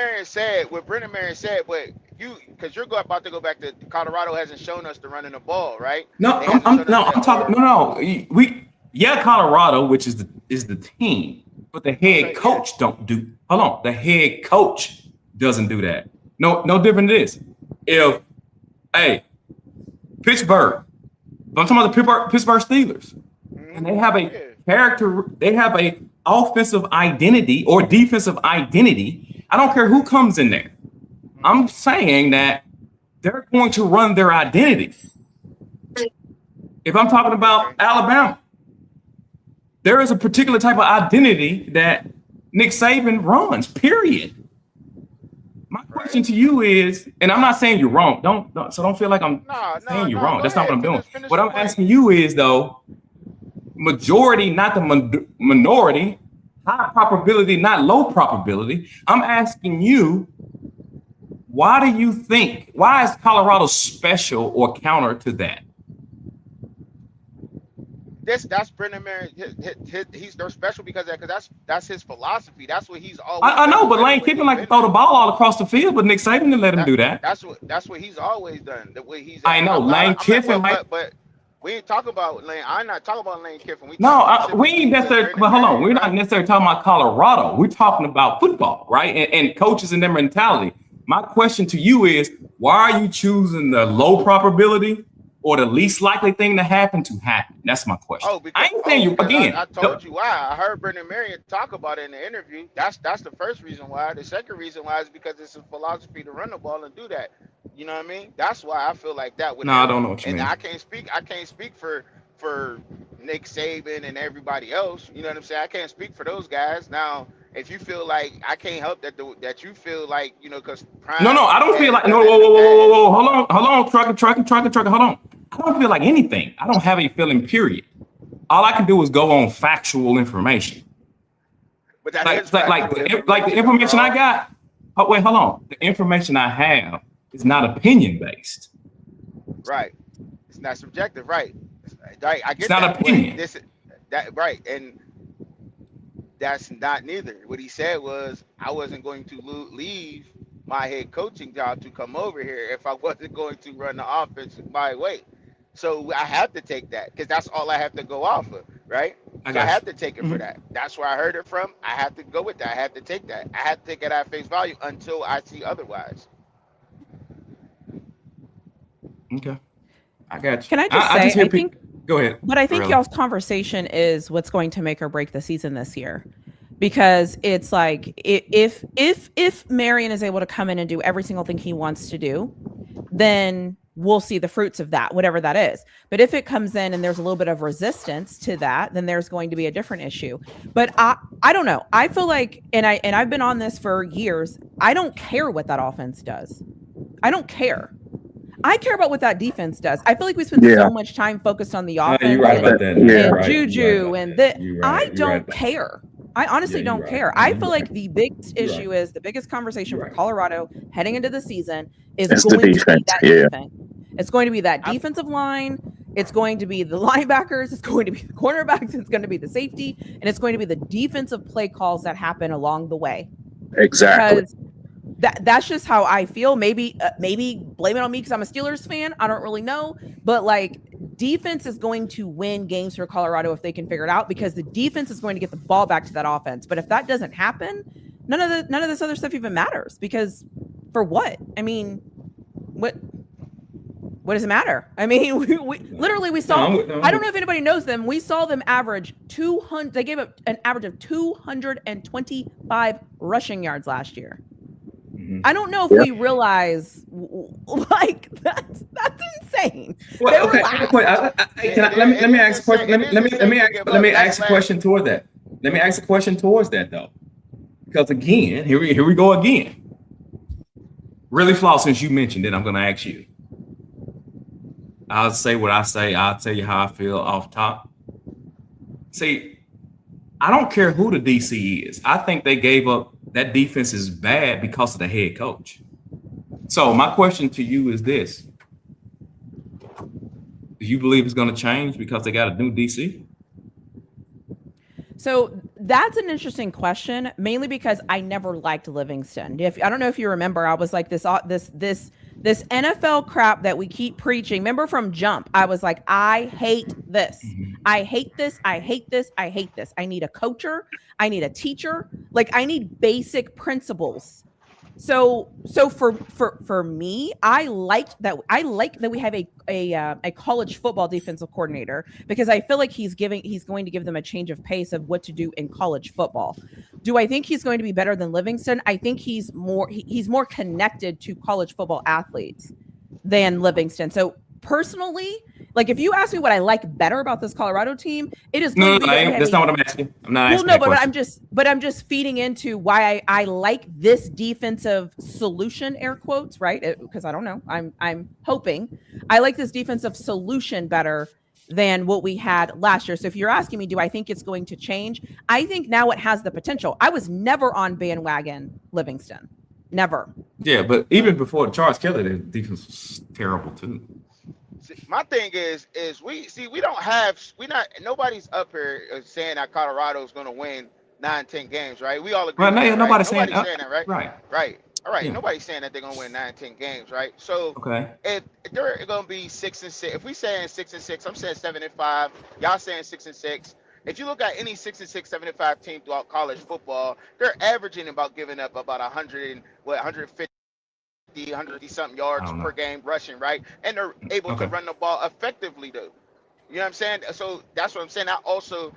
Marion said, but because you're about to go back to Colorado hasn't shown us the running the ball, right? I'm talking. Colorado, which is the team, but the head coach don't do. Hold on, the head coach doesn't do that. No different than this. If Pittsburgh, I'm talking about the Pittsburgh Steelers, and they have a character, they have a offensive identity or defensive identity. I don't care who comes in there. I'm saying that they're going to run their identity. If I'm talking about Alabama, there is a particular type of identity that Nick Saban runs, period. My question to you is, and I'm not saying you're wrong. Don't feel like I'm saying you're wrong. That's not what I'm doing. What I'm asking you is, though, majority, not the minority, high probability, not low probability. I'm asking you, why is Colorado special or counter to that? That's Brendan Marion. He's they're special because of that, because that's his philosophy. That's what he's always I done, know, no but matter Lane where Kiffin he's like to been throw at. the ball all across the field, but Nick Saban didn't let him do that. That's what he's always done. The way he's I know Lane Kiffin. but we ain't talking about Lane. I'm not talking about Lane Kiffin. We We ain't necessarily. But hold on, we're not necessarily talking about Colorado. We're talking about football, right? And coaches and their mentality. My question to you is, why are you choosing the low probability or the least likely thing to happen? That's my question. I ain't saying you again. I told you why. I heard Brendan Marion talk about it in the interview. That's the first reason why. The second reason why is because it's a philosophy to run the ball and do that. You know what I mean? That's why I feel like that. I don't know what you mean. I can't speak for Nick Saban and everybody else. You know what I'm saying? I can't speak for those guys. Now, if you feel like I can't help that you feel like, because No, I don't feel like whoa. Hold on, trucker, hold on. I don't feel like anything. I don't have a feeling, period. All I can do is go on factual information. But that like the information I got. Oh, wait, hold on. The information I have is not opinion based. Right. It's not subjective. Right. Right. I get it's not that. opinion. Right. And that's not neither. What he said was, I wasn't going to leave my head coaching job to come over here if I wasn't going to run the offense my way. So I have to take that because that's all I have to go off of, right? I have to take it for that. That's where I heard it from. I have to go with that. I have to take that. I have to take it at face value until I see otherwise. Okay. I got you. Can I just say, I think, go ahead. But I think y'all's conversation is what's going to make or break the season this year. Because it's like, if Marion is able to come in and do every single thing he wants to do, then we'll see the fruits of that, whatever that is. But if it comes in and there's a little bit of resistance to that, then there's going to be a different issue. But I don't know. I feel like, and I've been on this for years, I don't care what that offense does. I don't care. I care about what that defense does. I feel like we spend so much time focused on the offense. You're right about that. And Juju and the I don't care. I honestly don't care. I feel like the biggest issue is the biggest conversation for Colorado heading into the season is going to be that defense. It's going to be that defensive line. It's going to be the linebackers. It's going to be the cornerbacks. It's going to be the safety. And it's going to be the defensive play calls that happen along the way. Exactly. Because that's just how I feel. Maybe blame it on me because I'm a Steelers fan. I don't really know. But like, defense is going to win games for Colorado if they can figure it out, because the defense is going to get the ball back to that offense. But if that doesn't happen, none of this other stuff even matters, because for what? I mean, what does it matter? I mean, we literally saw, I don't know if anybody knows them. We saw them average 200. They gave up an average of 225 rushing yards last year. I don't know if we realize, like, that's insane. Well, okay. Let me ask a question. Let me ask a question toward that. Let me ask a question towards that, though, because again, here we go again. Really, Flaw, since you mentioned it, I'm going to ask you. I'll say what I say. I'll tell you how I feel off top. See, I don't care who the DC is. I think they gave up. That defense is bad because of the head coach. So my question to you is this. Do you believe it's going to change because they got a new DC? So that's an interesting question, mainly because I never liked Livingston. I don't know if you remember, I was like this NFL crap that we keep preaching. Remember from Jump, I was like, I hate this. I hate this. I hate this. I hate this. I need a coacher. I need a teacher. Like, I need basic principles. So for me, I like that we have a college football defensive coordinator, because I feel like he's going to give them a change of pace of what to do in college football. Do I think he's going to be better than Livingston? I think he's more connected to college football athletes than Livingston. So personally, like, if you ask me what I like better about this Colorado team, it is going to be that's not what I'm asking. I'm not asking. Well, no, I'm just feeding into why I like this defensive solution, air quotes, right? Because I don't know. I'm hoping I like this defensive solution better than what we had last year. So if you're asking me, do I think it's going to change? I think now it has the potential. I was never on bandwagon Livingston. Never. Yeah, but even before Charles Kelly, the defense was terrible too. My thing is we don't have nobody's up here saying that Colorado is going to win 9-10 games, right? We all agree Right with now, that, right? nobody's saying Nobody's saying that, right? right. Right. All right. Yeah. Nobody's saying that they're going to win 9-10 games, right? So Okay. if they're going to be 6-6, if we saying 6-6, I'm saying 7-5. Y'all saying 6-6. If you look at any 6-6, 7-5 team throughout college football, they're averaging about giving up about 150. 100 something yards per game rushing, right? And they're able to run the ball effectively, though. You know what I'm saying? So that's what I'm saying. I also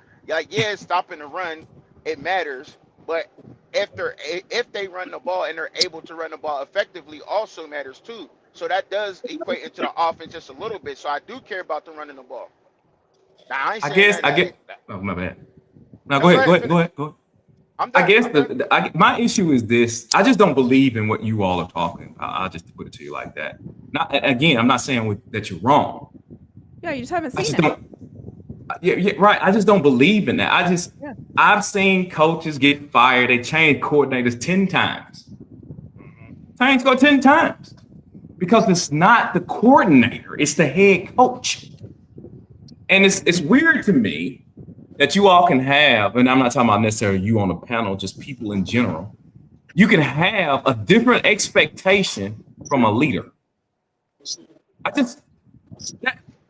stopping the run, it matters, but if they run the ball and they're able to run the ball effectively, also matters too. So that does equate into the offense just a little bit. So I do care about them running the ball. Now I guess. Oh my bad. No, go ahead. I guess my issue is this. I just don't believe in what you all are talking. I'll just put it to you like that. Again, I'm not saying that you're wrong. Yeah, you just haven't seen it. Yeah, right. I just don't believe in that. I've seen coaches get fired. They change coordinators 10 times. Change go 10 times because it's not the coordinator, it's the head coach. And it's weird to me that you all can have, and I'm not talking about necessarily you on the panel, just people in general. You can have a different expectation from a leader. If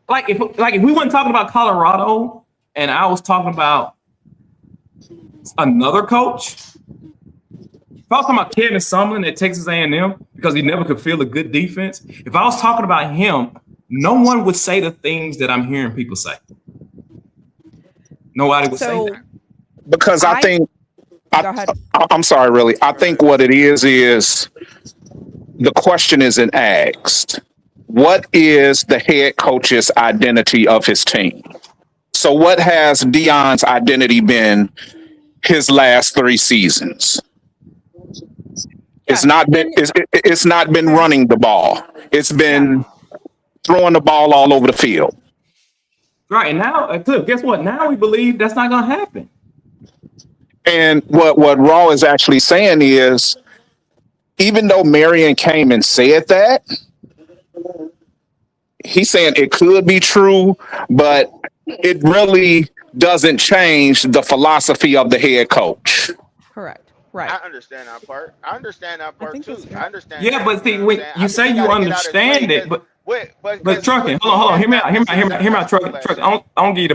we weren't talking about Colorado and I was talking about another coach, if I was talking about Kevin Sumlin at Texas A&M because he never could feel a good defense, if I was talking about him, no one would say the things that I'm hearing people say. Nobody would say that. Because I think, I'm sorry, really. I think what it is the question isn't asked. What is the head coach's identity of his team? So what has Deion's identity been his last 3 seasons? It's not been running the ball. It's been throwing the ball all over the field. Right. And now, guess what? Now we believe that's not going to happen. And what Raw is actually saying is, even though Marion came and said that, he's saying it could be true, but it really doesn't change the philosophy of the head coach. Correct. Right. I understand that part. I understand that part too. I understand. Yeah, but see, when you say you understand it, but trucking, hold on, hear me out, trucking. I don't give you the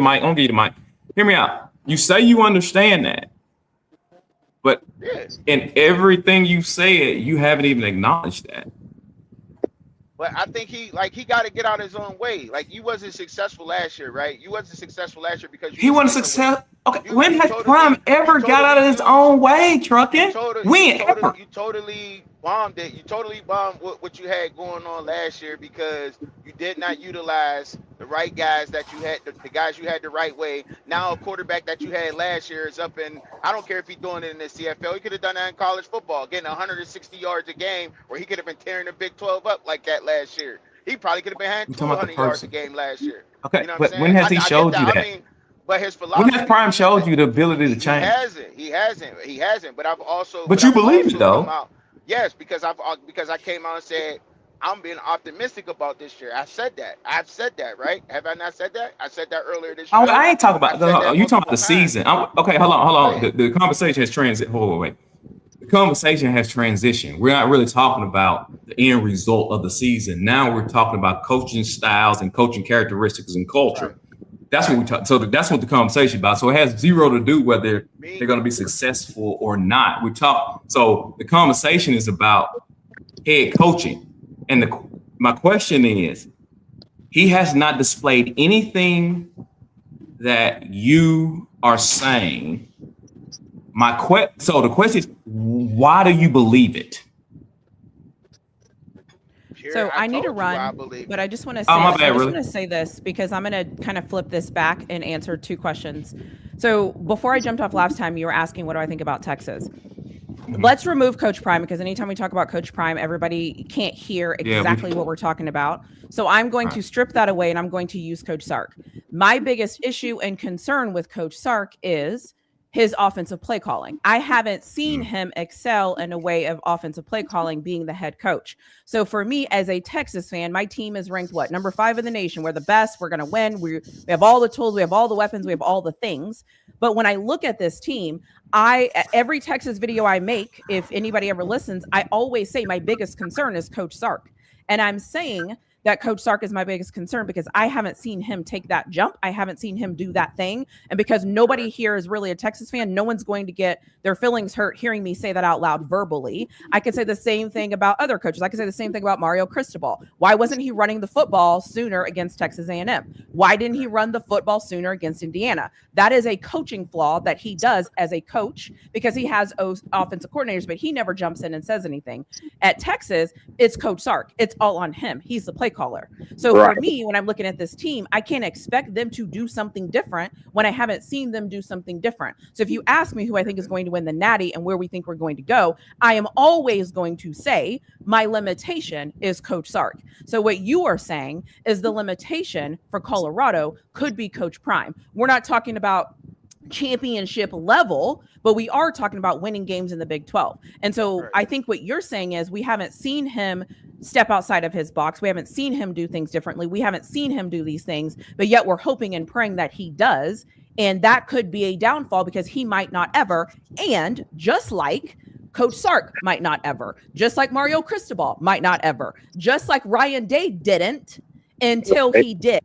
mic. Hear me out. You say you understand that, but in everything you said, you haven't even acknowledged that. But I think he got to get out his own way. Like, you wasn't successful last year, right? You wasn't successful last year because he wasn't successful. Okay, when has Prime ever got out of his own way, trucking? You totally bombed it. You totally bombed what you had going on last year because you did not utilize the right guys that you had, the guys you had the right way. Now a quarterback that you had last year is up in, I don't care if he's doing it in the CFL. He could have done that in college football, getting 160 yards a game, or he could have been tearing the Big 12 up like that last year. He probably could have been having 200 yards a game last year. Okay, you know but when has he showed you that? I mean, but his philosophy. When has Prime showed you the ability to change? He hasn't. But I've also. But you believe it though. Yes, because I came out and said I'm being optimistic about this year. I've said that, right? Have I not said that? I said that earlier this year. I ain't talking about. You talking about the season? Okay, hold on. The conversation has transitioned. Wait. The conversation has transitioned. We're not really talking about the end result of the season. Now we're talking about coaching styles and coaching characteristics and culture. Right. That's what we talk. So that's what the conversation about. So it has zero to do whether they're going to be successful or not. We talk. So the conversation is about head coaching, and my question is, he has not displayed anything that you are saying. So the question is, why do you believe it? So I need to run, but I just want to say, say this because I'm going to kind of flip this back and answer 2 questions. So before I jumped off last time, you were asking, what do I think about Texas? Mm-hmm. Let's remove Coach Prime, because anytime we talk about Coach Prime, everybody can't hear exactly what we're talking about. So I'm going to strip that away and I'm going to use Coach Sark. My biggest issue and concern with Coach Sark is his offensive play calling. I haven't seen him excel in a way of offensive play calling being the head coach. So for me as a Texas fan, my team is ranked what? Number 5 in the nation. We're the best. We're going to win. We have all the tools. We have all the weapons. We have all the things. But when I look at this team, every Texas video I make, if anybody ever listens, I always say my biggest concern is Coach Sark. And I'm saying that Coach Sark is my biggest concern because I haven't seen him take that jump. I haven't seen him do that thing. And because nobody here is really a Texas fan, no one's going to get their feelings hurt hearing me say that out loud verbally. I could say the same thing about other coaches. I could say the same thing about Mario Cristobal. Why wasn't he running the football sooner against Texas A&M? Why didn't he run the football sooner against Indiana? That is a coaching flaw that he does as a coach because he has offensive coordinators, but he never jumps in and says anything. At Texas, it's Coach Sark. It's all on him. He's the play caller. So for me, when I'm looking at this team, I can't expect them to do something different when I haven't seen them do something different. So if you ask me who I think is going to win the Natty and where we think we're going to go, I am always going to say my limitation is Coach Sark. So what you are saying is the limitation for Colorado could be Coach Prime. We're not talking about championship level, but we are talking about winning games in the Big 12. And so I think what you're saying is we haven't seen him step outside of his box. We haven't seen him do things differently. We haven't seen him do these things, but yet we're hoping and praying that he does. And that could be a downfall because he might not ever. And just like Coach Sark might not ever, just like Mario Cristobal might not ever, just like Ryan Day didn't until he did.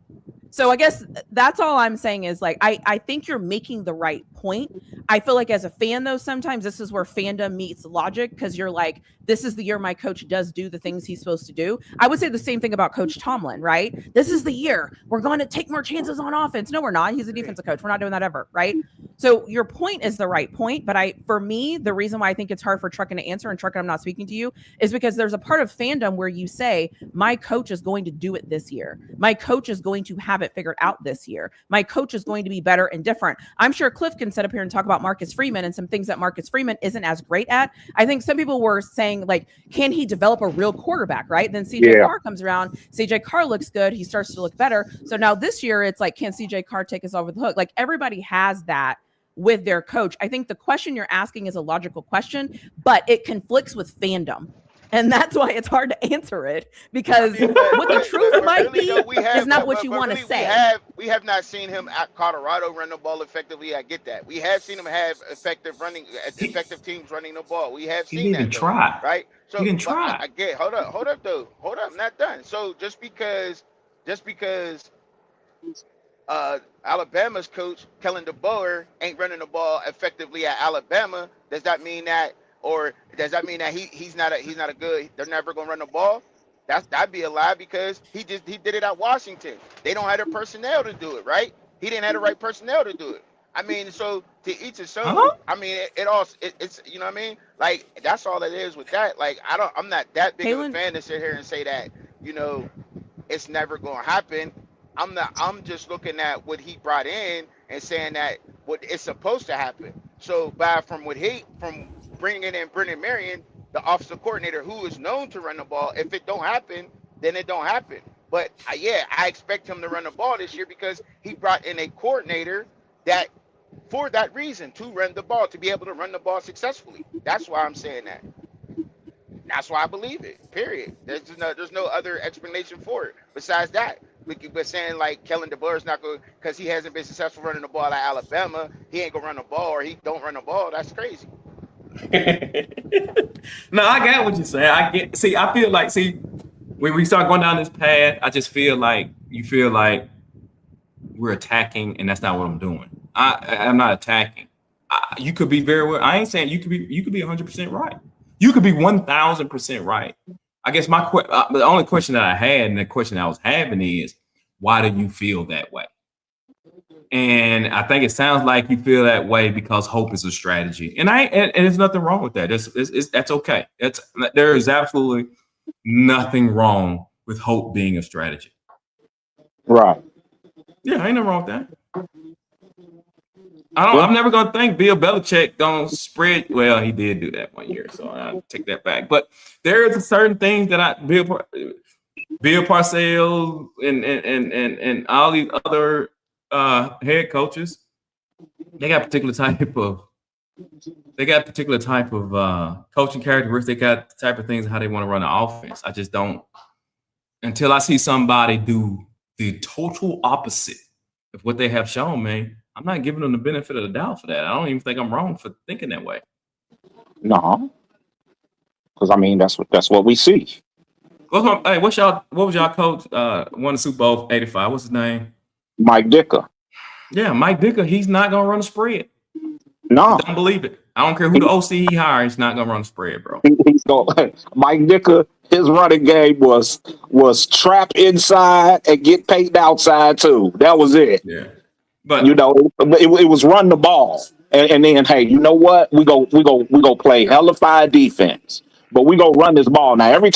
So I guess that's all I'm saying is like, I think you're making the right point. I feel like as a fan, though, sometimes this is where fandom meets logic because you're like, this is the year my coach does do the things he's supposed to do. I would say the same thing about Coach Tomlin, right? This is the year we're going to take more chances on offense. No, we're not. He's a defensive coach. We're not doing that ever, right? So your point is the right point. But for me, the reason why I think it's hard for Truckin to answer and Truckin, I'm not speaking to you, is because there's a part of fandom where you say, my coach is going to do it this year. My coach is going to have it figured out this year. My coach is going to be better and different. I'm sure Cliff can sit up here and talk about Marcus Freeman and some things that Marcus Freeman isn't as great at. I think some people were saying, like, can he develop a real quarterback, right? Then CJ Carr comes around. CJ Carr looks good. He starts to look better. So now this year, it's like, can CJ Carr take us over the hook? Like, everybody has that with their coach. I think the question you're asking is a logical question, but it conflicts with fandom. And that's why it's hard to answer it because what the truth might be is not what you want to say. We have not seen him at Colorado run the ball effectively. I get that. We have seen him have effective teams running the ball. We have seen that. He didn't try. Right? So he didn't try. I get. Hold up, though. Hold up. I'm not done. So just because Alabama's coach Kellen DeBoer ain't running the ball effectively at Alabama, does that mean that? Or does that mean that he's not a good? They're never gonna run the ball. That'd be a lie because he did it at Washington. They don't have the personnel to do it, right? He didn't have the right personnel to do it. I mean, so to each his own. I mean, it's you know what I mean. Like that's all it is with that. Like I'm not that big of a fan to sit here and say that it's never gonna happen. I'm just looking at what he brought in and saying that what it's supposed to happen. So from bringing in Brendan Marion, the offensive coordinator who is known to run the ball, if it don't happen, then it don't happen. But I expect him to run the ball this year because he brought in a coordinator that for that reason to run the ball, to be able to run the ball successfully. That's why I'm saying that. That's why I believe it, period. There's no other explanation for it besides that. But saying like Kellen DeBoer is not going because he hasn't been successful running the ball at Alabama, he ain't gonna run the ball or he don't run the ball. That's crazy. No, I got what you're saying. I feel like when we start going down this path, I just feel like you feel like we're attacking, and that's not what I'm doing. I'm not attacking. You could be very well. I ain't saying you could be 100% right. You could be 1,000% right. I guess the only question that I had and the question I was having is, why do you feel that way? And I think it sounds like you feel that way because hope is a strategy, and there's nothing wrong with that. That's okay. There is absolutely nothing wrong with hope being a strategy. Right. Yeah, ain't nothing wrong with that. I'm never gonna think Bill Belichick gonna spread. Well, he did do that one year, so I'll take that back. But there is a certain things that Bill Parcells and all these other head coaches, they got particular type of coaching characteristics. They got the type of things how they want to run the offense. I just don't until I see somebody do the total opposite of what they have shown, man. I'm not giving them the benefit of the doubt for that. I don't even think I'm wrong for thinking that way. No, because I mean that's what we see. What was y'all coach? Won the Super Bowl '85. What's his name? Mike Dicker. Yeah, Mike Dicker. He's not gonna run a spread. No, I don't believe it. I don't care who the OC he hires. He's not gonna run a spread, bro. Mike Dicker. His running game was trap inside and get paid outside too. That was it. Yeah, but it was run the ball, and then hey, you know what? We go play hellified defense, but we go run this ball. Now every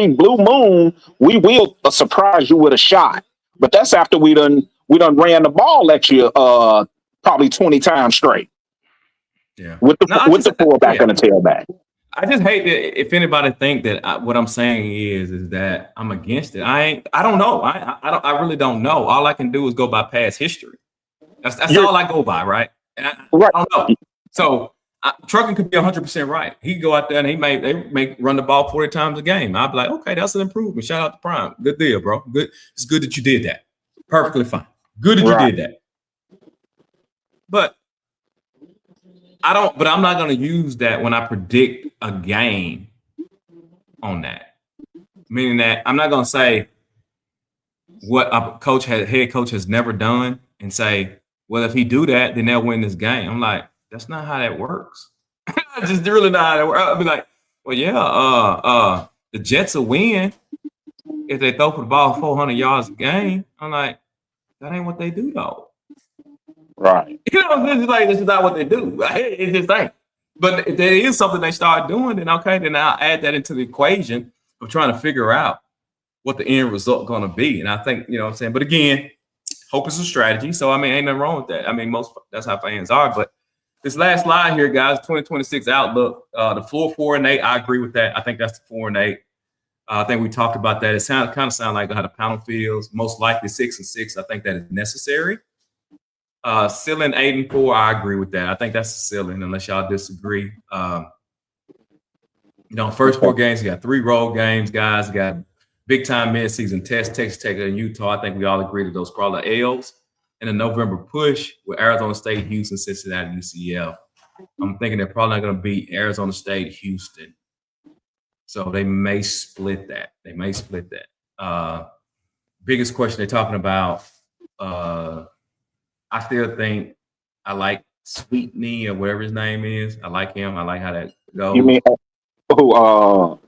blue moon, we will surprise you with a shot, but that's after we done ran the ball at you probably 20 times straight. Yeah, with the fullback and the tailback. I just hate that if anybody think that what I'm saying is that I'm against it. I don't know. I really don't know. All I can do is go by past history. That's all I go by, right? And I don't know. So Trucking could be 100% right. He go out there and they may run the ball 40 times a game. I'd be like, okay, that's an improvement. Shout out to Prime. Good deal, bro. Good. It's good that you did that. Perfectly fine. Good that you did that. But I'm not going to use that when I predict a game on that. Meaning that I'm not going to say what a head coach has never done and say, well, if he do that, then they'll win this game. I'm like, that's not how that works. Just really not how that works. I'll be like, well, yeah, the Jets will win if they throw for the ball 400 yards a game. I'm like, that ain't what they do, though. Right. This is not what they do. It just ain't. But if there is something they start doing, then okay, then I'll add that into the equation of trying to figure out what the end result going to be. And I think, you know what I'm saying? But again, hope is a strategy. So, I mean, ain't nothing wrong with that. I mean, that's how fans are. But this last slide here, guys, 2026 outlook, the floor 4-8, I agree with that. I think that's the 4-8. I think we talked about that. It kind of sounds like how the panel feels. Most likely 6-6. I think that is necessary. Ceiling 8-4, I agree with that. I think that's the ceiling, unless y'all disagree. First 4 games, you got 3 road games, guys. You got big time midseason test, Texas Tech and Utah. I think we all agree that those probably L's. And a November push with Arizona State, Houston, Cincinnati, UCF. I'm thinking they're probably not going to beat Arizona State, Houston. So they may split that. Biggest question they're talking about. I still think I like Sweetney or whatever his name is. I like him. I like how that goes. You mean who?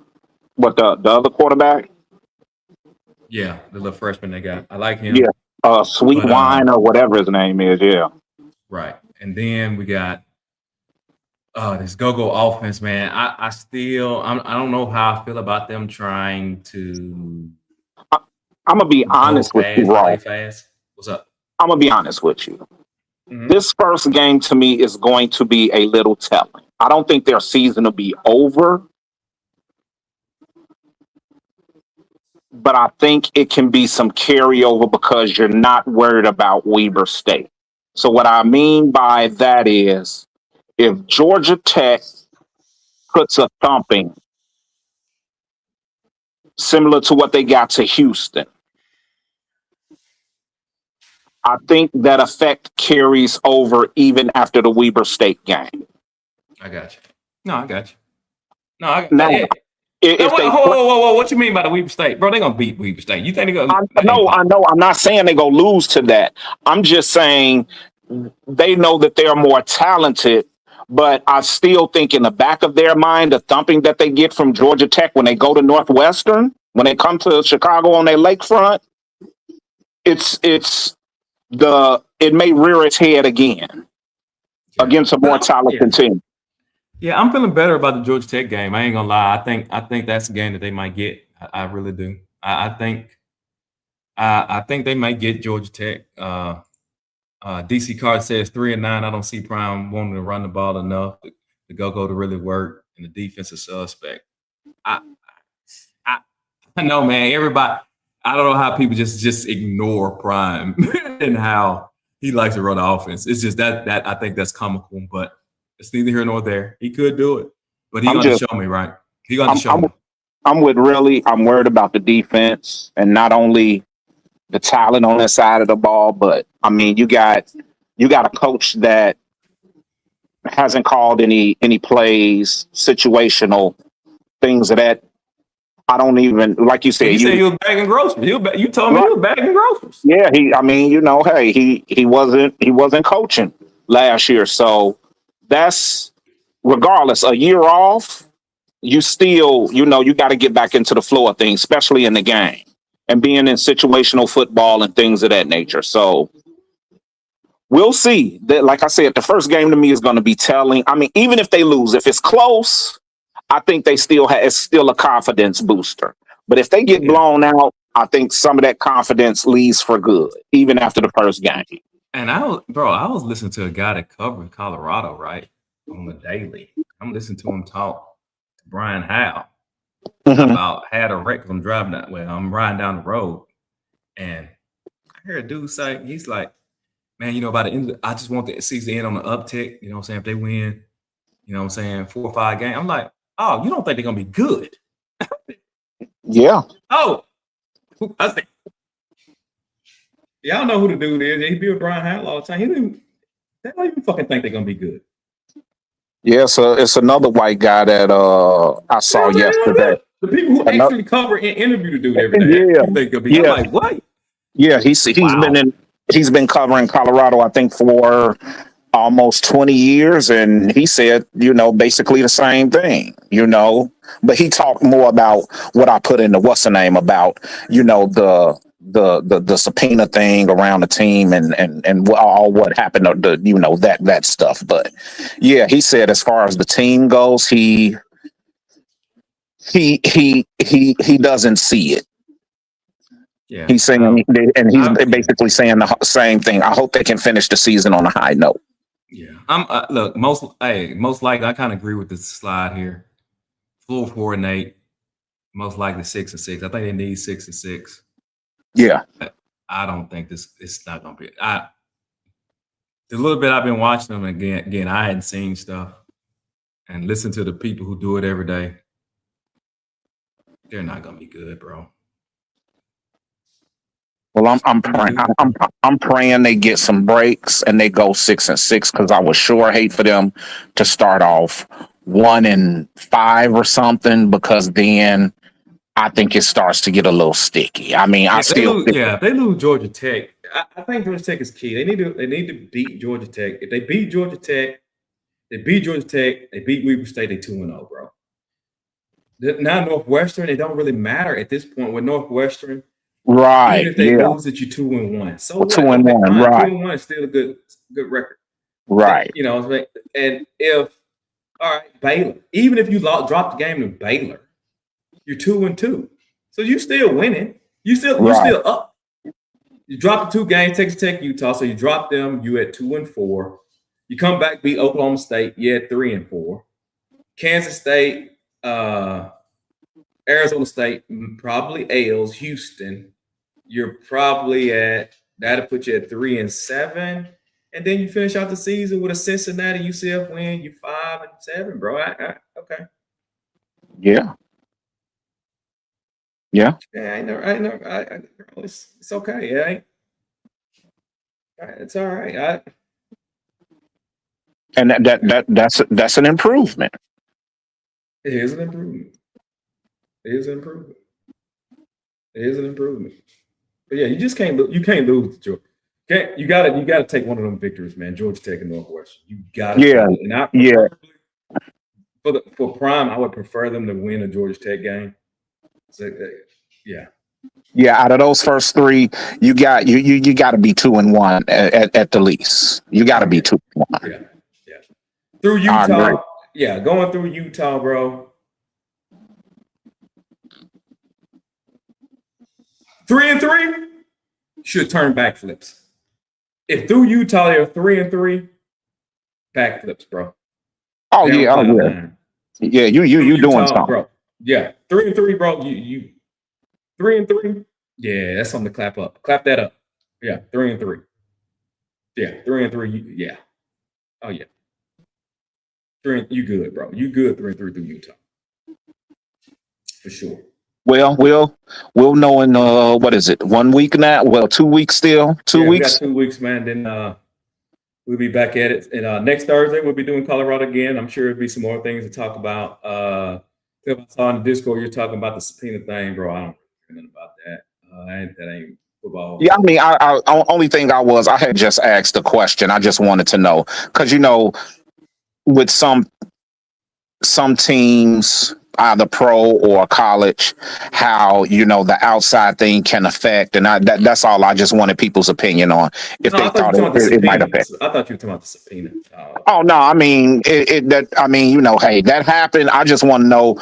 What the other quarterback? Yeah, the little freshman they got. I like him. Yeah, Sweet Wine or whatever his name is. Yeah. Right, and then we got this go-go offense, man. I don't know how I feel about them trying to. I'm gonna be honest with you, Rob. What's up? I'm gonna be honest with you. Mm-hmm. This first game to me is going to be a little telling. I don't think their season will be over, but I think it can be some carryover because you're not worried about Weber State. So what I mean by that is if Georgia Tech puts a thumping similar to what they got to Houston, I think that effect carries over even after the Weber State game. I got you. No, I got you. Whoa! What you mean by the Weber State, bro? They gonna beat Weber State. You think they're gonna? I know. I'm not saying they gonna lose to that. I'm just saying they know that they're more talented. But I still think in the back of their mind, the thumping that they get from Georgia Tech when they go to Northwestern, when they come to Chicago on their lakefront, it may rear its head again against a more talented team. Yeah, I'm feeling better about the Georgia Tech game. I ain't gonna lie. I think that's a game that they might get. I really do. I think they might get Georgia Tech. DC Card says 3-9. I don't see Prime wanting to run the ball enough to go to really work, and the defense is suspect. I know, man. Everybody. I don't know how people just ignore Prime and how he likes to run the offense. It's just that I think that's comical, but it's neither here nor there. He could do it, but he going to show me, right? He going to show me. I'm worried about the defense and not only the talent on that side of the ball, but I mean, you got a coach that hasn't called any plays, situational things of that. I don't even, like you said. You said he was bagging groceries. You told me he was bagging groceries. Yeah, hey, he wasn't coaching last year, so that's regardless. A year off, you still, you got to get back into the flow of things, especially in the game and being in situational football and things of that nature. So we'll see. That, like I said, the first game to me is going to be telling. I mean, even if they lose, if it's close, I think they still it's still a confidence booster. But if they get blown out, I think some of that confidence leaves for good, even after the first game. And I was listening to a guy that covered Colorado, right, on the daily. I'm listening to him talk to Brian Howe about had a wreck. I'm driving that way. I'm riding down the road, and I hear a dude say, he's like, man, by the end, I just want the season to end on an uptick. You know what I'm saying? If they win, 4 or 5 games, I'm like, oh, you don't think they're gonna be good? Yeah. Oh, I think y'all know who the dude is. He be with Brian Howe all the time. They don't even fucking think they're gonna be good. Yeah, so it's another white guy that I saw yesterday. The people who actually cover and interview the dude every day. Yeah. Think he'll be. I'm like, what? Yeah, he's been covering Colorado, I think, for almost 20 years, and he said, basically the same thing, but he talked more about what I put in the what's the name about, the subpoena thing around the team and what happened, that stuff. But yeah, he said as far as the team goes, he doesn't see it. Yeah, he's saying, and he's basically saying the same thing. I hope they can finish the season on a high note. Yeah, I'm look, most likely I kind of agree with this slide here. Full 4-8, most likely 6-6. I think they need 6-6. Yeah, I don't think it's not gonna be. The little bit I've been watching them again, I hadn't seen stuff and listen to the people who do it every day. They're not gonna be good, bro. Well, I'm praying they get some breaks and they go 6-6 because I would sure hate for them to start off 1-5 or something, because then I think it starts to get a little sticky. I mean, if they lose Georgia Tech, I think Georgia Tech is key. They need to beat Georgia Tech. If they beat Georgia Tech, they beat Weber State, they 2-0, bro. Now Northwestern, it don't really matter at this point with Northwestern. Right. Even if they lose it, you 2-1. So 2-1, right. 2-1 is still a good record. Right. And if Baylor, even if you drop the game to Baylor, you're 2-2. So you still winning. You still up. You drop the 2 games, Texas Tech, Utah. So you drop them, you at 2-4. You come back, beat Oklahoma State, you at 3-4. Kansas State, Arizona State, probably Ailes, Houston. You're probably that'll put you at 3-7. And then you finish out the season with a Cincinnati UCF win. You're 5-7, bro. Okay. Yeah. Yeah. Yeah, it's okay. Yeah. It's all right. And that's an improvement. It is an improvement. But yeah, you just can't lose to Georgia. You gotta take one of them victories, man. Georgia Tech and Northwestern. You gotta. For Prime, I would prefer them to win a Georgia Tech game. So, yeah. Yeah, out of those first 3, you got to be 2-1 at the least. You got to be 2-1. Yeah. Through Utah. Yeah, going through Utah, bro. 3-3 should turn backflips. If through Utah they're 3-3, backflips, bro. Oh yeah, yeah. You doing something, bro? Yeah, 3-3, bro. You 3-3. Yeah, that's something to clap up. Clap that up. Yeah, 3-3. Yeah, 3-3. Yeah. Oh yeah. You good, bro. You good 3-3 through Utah. For sure. Well, we'll know in what is it? 1 week now? Well, 2 weeks still. 2 Yeah, we got weeks. 2 weeks, man. Then we'll be back at it. And next Thursday we'll be doing Colorado again. I'm sure there'll be some more things to talk about. If I saw in the Discord you're talking about the subpoena thing, bro. I don't know anything about that. That ain't football. Yeah, I mean, I only thing I had just asked a question. I just wanted to know because with some teams, either pro or college, how the outside thing can affect, and that's all. I just wanted people's opinion on if No, they I thought you were thought talking about the it might subpoena. affect. I thought you were talking about the subpoena. Oh no, I mean hey, that happened. I just want to know,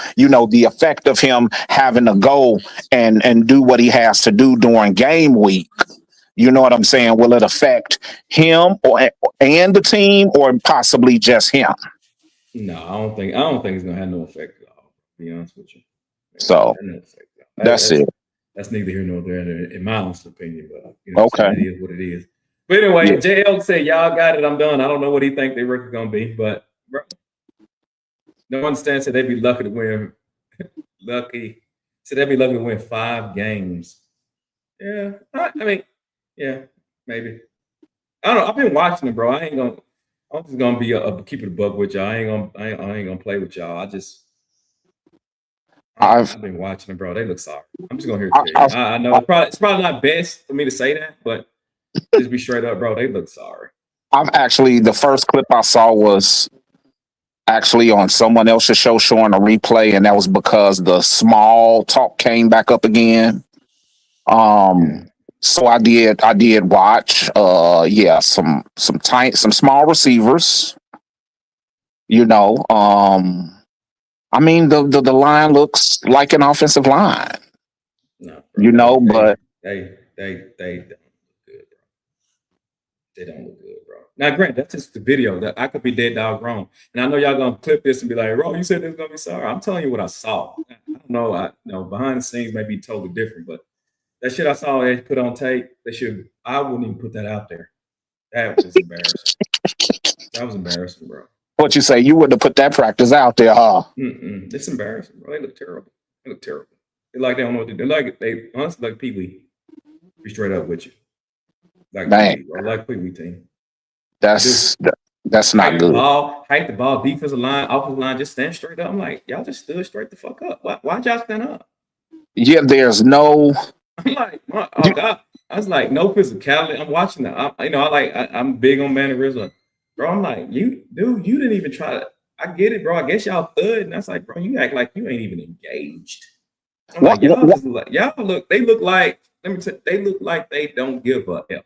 the effect of him having to go and do what he has to do during game week. You know what I'm saying? Will it affect him and the team, or possibly just him? No, I don't think it's gonna have no effect at all. To be honest with you. So No effect. that's it. That's neither here nor there, in my honest opinion. But Okay. it is what it is. But anyway, Yeah. JL said, "Y'all got it. I'm done." I don't know what he think their record gonna be, but bro, no understand. Said they'd be lucky to win. Said they'd be lucky to win 5 games. Yeah, I mean, yeah, maybe. I don't know. I've been watching it, bro. I'm just gonna be keep it a buck with y'all. I ain't gonna play with y'all. I've been watching them, bro. They look sorry. I'm just gonna hear it tell you. I know it's probably not best for me to say that, but just be straight up, bro. They look sorry. The first clip I saw was actually on someone else's show showing a replay, and that was because the small talk came back up again. So I did watch some small receivers. I mean the line looks like an offensive line. No, bro, but they don't look good, bro. They don't look good, bro. Now, granted, that's just the video. That I could be dead dog wrong, and I know y'all gonna clip this and be like, "Bro, you said there's gonna be sorry." I'm telling you what I saw. I don't know. I know behind the scenes may be totally different, but that shit I saw they put on tape, I wouldn't even put that out there. That was embarrassing. That was embarrassing, bro. What you say? You wouldn't have put that practice out there, huh? It's embarrassing, bro. They look terrible. They look terrible. They like they don't know what to do. They honestly like Pee Wee. Be straight up with you. Like Pee Wee, bro. Like Pee Wee team. That's not good. Hike the ball, defensive line, offensive line, just stand straight up. I'm like, y'all just stood straight the fuck up. Why'd y'all stand up? Yeah, there's no. I'm like, oh God. I was like, no physicality. I'm watching that. I'm big on mannerism. Bro, I'm like, you didn't even try to. I get it, bro. I guess y'all thud. And that's like, bro, you act like you ain't even engaged. I'm like, they look like they don't give a F.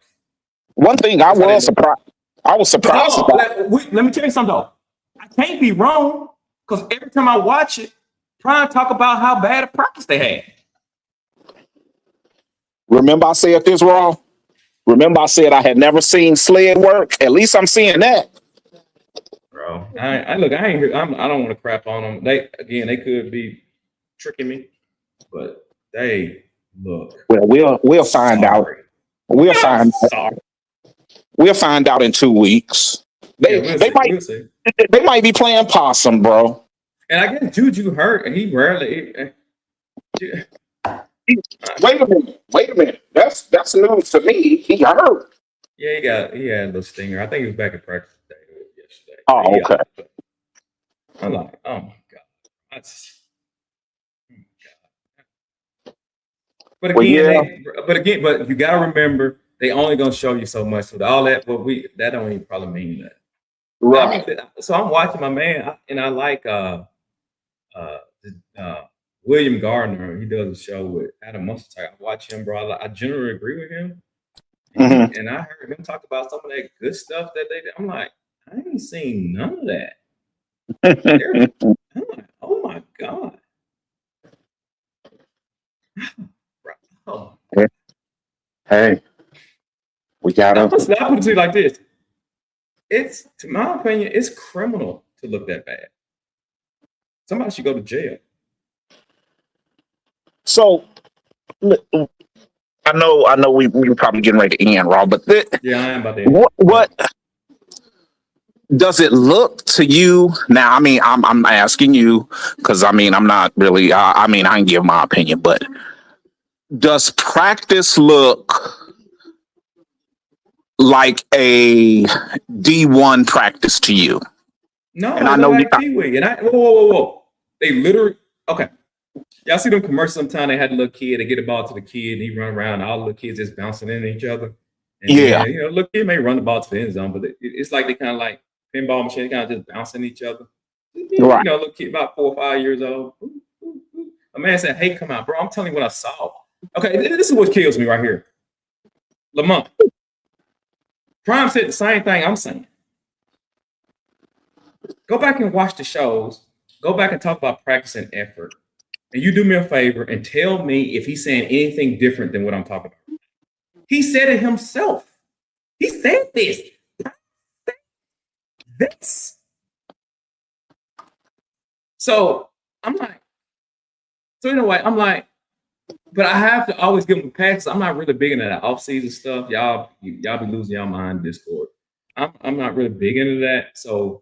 One thing I was surprised about. Let me tell you something though. I can't be wrong because every time I watch it, trying to talk about how bad a practice they had. Remember I said this wrong? Remember I said I had never seen sled work? At least I'm seeing that. Bro, I don't want to crap on them. They could be tricking me, but they look. Well, we'll find out. We'll find out in 2 weeks. They might be playing possum, bro. And I guess Juju hurt, and he rarely. Wait a minute. That's news to me. He hurt. Yeah, he had a little stinger. I think he was back in practice yesterday. Oh, okay. I'm like, oh my God. But you gotta remember they only gonna show you so much. So all that, that don't even probably mean that. Right. So I'm watching my man, and I like William Gardner. He does a show with Adam Munster. I watch him, bro. I generally agree with him. And I heard him talk about some of that good stuff that they did. I'm like, I ain't seen none of that. I'm like, oh my God. Oh. Hey, we gotta. I'll put it to you like this. To my opinion, it's criminal to look that bad. Somebody should go to jail. So, I know we probably getting ready to end, Rob, but Yeah, I am about to. what does it look to you now? I mean, I'm asking you because I mean, I'm not really. I mean, I can give my opinion, but does practice look like a D1 practice to you? No, And it I look know you. like Pee Wee. And whoa. They literally okay. Y'all see them commercials sometime they had a little kid, they get the ball to the kid, and he run around, and all the little kids just bouncing into each other. And Yeah, then, little kid may run the ball to the end zone, but it's like they kind of like pinball machine, they kind of just bouncing each other. right. Little kid about 4 or 5 years old. A man said, "Hey, come out, bro. I'm telling you what I saw." Okay, this is what kills me right here. Lamont. Prime said the same thing I'm saying. Go back and watch the shows. Go back and talk about practice and effort. And you do me a favor and tell me if he's saying anything different than what I'm talking about. He said it himself. He said this. This. So I'm like, I'm like, but I have to always give him a pass. I'm not really big into that off-season stuff. Y'all be losing y'all mind in Discord. I'm not really big into that. So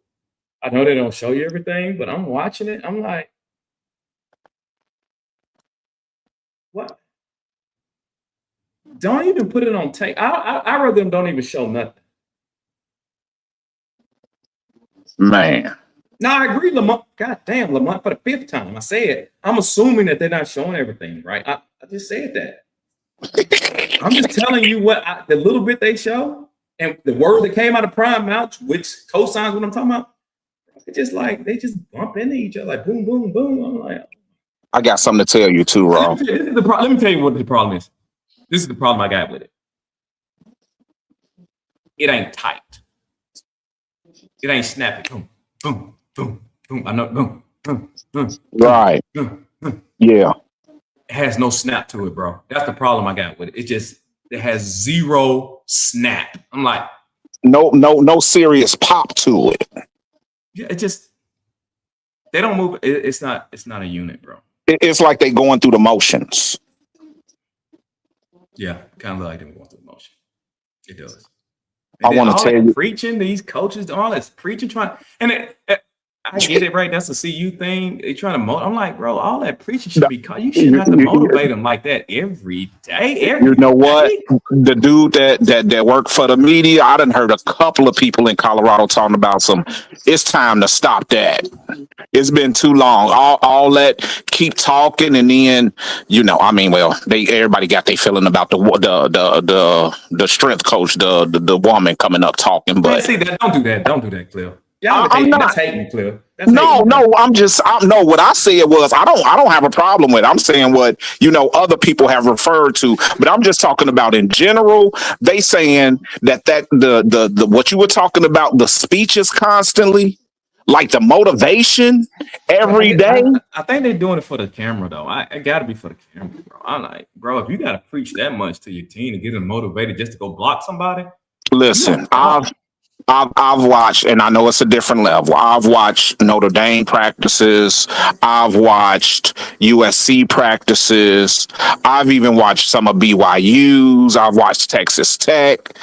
I know they don't show you everything, but I'm watching it. I'm like, what? Don't even put it on tape. I rather them don't even show nothing. Man. No, I agree, Lamont. God damn, Lamont, for the 5th time. I said, I'm assuming that they're not showing everything, right? I just said that. I'm just telling you the little bit they show and the word that came out of Prime mouth, which co-signs what I'm talking about. It's just like they just bump into each other, like boom, boom, boom. I'm like, I got something to tell you too, Rob. Let me tell you what the problem is. This is the problem I got with it. It ain't tight. It ain't snappy. Boom, boom, boom, boom. I know, boom, boom, boom. Right. Boom, boom. Yeah. It has no snap to it, bro. That's the problem I got with it. It has zero snap. I'm like, no serious pop to it. Yeah, they don't move. It's not a unit, bro. It's like they going through the motions. Yeah, kind of like them going through the motion. It does. I want to tell you, preaching, these coaches, all this preaching, I get it, right? That's a CU thing. They trying to motivate. I'm like, bro, all that preaching should be. You shouldn't have to motivate them like that every day. You know what? The dude that worked for the media, I done heard a couple of people in Colorado talking about it's time to stop that. It's been too long. All that keep talking, and then everybody got their feeling about the strength coach, the woman coming up talking. But see that, don't do that, Cliff. I'm not. That's hating, Cliff. No. What I said was I don't have a problem with it. I'm saying what other people have referred to, but I'm just talking about in general. They saying that the what you were talking about, the speeches constantly, like the motivation every day. I think they're doing it for the camera, though. I got to be for the camera, bro. I'm like, bro, if you got to preach that much to your team to get them motivated just to go block somebody. Listen, I've watched, and I know it's a different level. I've watched Notre Dame practices. I've watched USC practices. I've even watched some of BYU's. I've watched Texas Tech.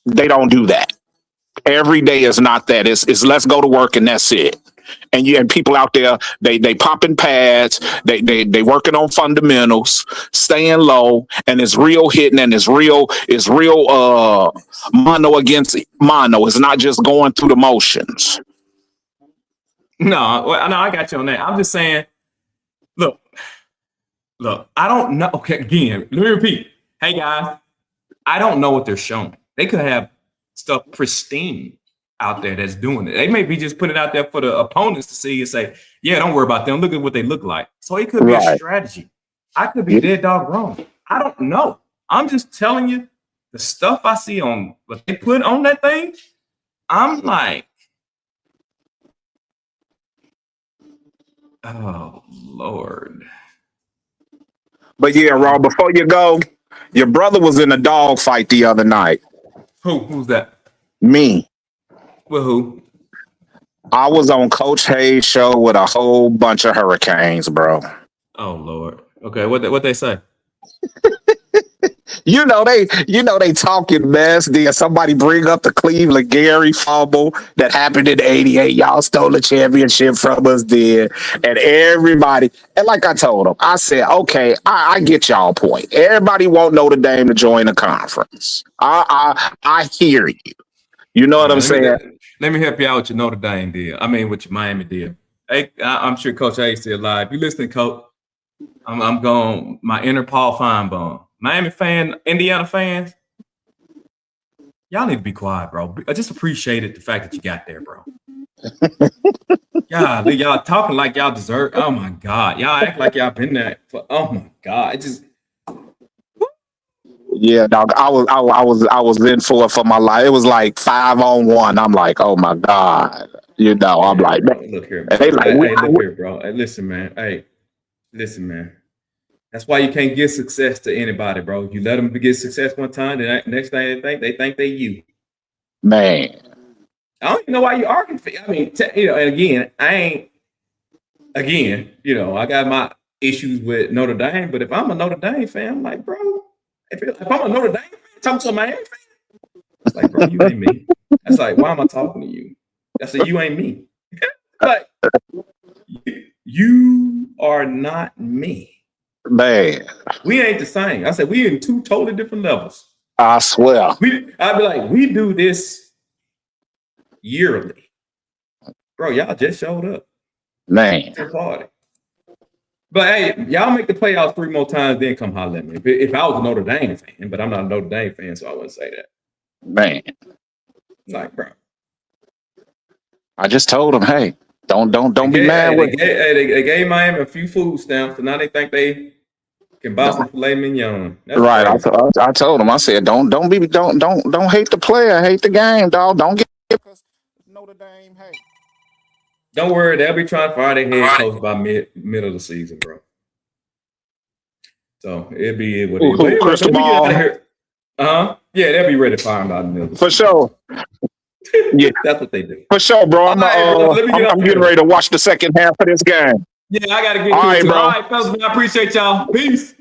They don't do that. Every day is not that. It's let's go to work and that's it. And people out there, they popping pads, they working on fundamentals, staying low, and it's real hitting, and it's real mano against mano. It's not just going through the motions. No, I got you on that. I'm just saying, look, I don't know. Okay, again, let me repeat. Hey guys, I don't know what they're showing. They could have stuff pristine out there that's doing it. They may be just putting it out there for the opponents to see and say, yeah, don't worry about them. Look at what they look like. So it could be a strategy. I could be dead dog wrong. I don't know. I'm just telling you the stuff I see on what they put on that thing. I'm like, oh Lord. But yeah, Rob, before you go, your brother was in a dog fight the other night. Who's that? Me. With who? I was on Coach Hayes' show with a whole bunch of Hurricanes, bro. Oh Lord. Okay, what they say? they talking mess. Then somebody bring up the Cleveland Gary fumble that happened in '88. Y'all stole the championship from us then, and everybody. And like I told them, I said, okay, I get y'all point. Everybody want Notre Dame to join the conference. I hear you. You know what I'm saying? Let me help you out with your Notre Dame deal. I mean, with your Miami deal. Hey, I'm sure Coach A still live. If you listening, Coach, I'm going my inner Paul Feinbaum. Miami fan, Indiana fans, y'all need to be quiet, bro. I just appreciated the fact that you got there, bro. Y'all talking like y'all deserve. Oh my God, y'all act like y'all been there for. Oh my God, it just. Yeah, dog. I was in for it for my life. It was like 5-on-1. I'm like, oh my God. I'm like, bro, look here, bro. They like, hey, look here, bro. Hey, listen, man. That's why you can't give success to anybody, bro. You let them get success one time, then next thing they think they you. Man. I don't even know why you arguing. I mean, and again, I got my issues with Notre Dame, but if I'm a Notre Dame fan, I'm like, bro, if I'm a Notre Dame fan, talking to a Miami fan, it's like, bro, you ain't me. That's like, why am I talking to you? That's like, you ain't me. Like, you are not me. Man. We ain't the same. I said, we in two totally different levels. I swear. I'd be like, we do this yearly. Bro, y'all just showed up. Man. To the party. But hey, y'all make the playoffs 3 more times, then come holler at me. If I was a Notre Dame fan, but I'm not a Notre Dame fan, so I wouldn't say that. Man. Like, bro. I just told them, hey, don't be mad with. They gave Miami a few food stamps, and now they think they can buy some filet mignon. That's right. I told them. I said, don't hate the player, hate the game, dog. Don't get Notre Dame. Hey, don't worry, they'll be trying to fire their head coach by middle of the season, bro. So it'll be what it is. Anyway, crystal ball. Yeah, they'll be ready to fire him out in the middle. For sure. Yeah, that's what they do. For sure, bro. I'm getting ready to watch the second half of this game. Yeah, I got to get to it. All right, fellas, I appreciate y'all. Peace.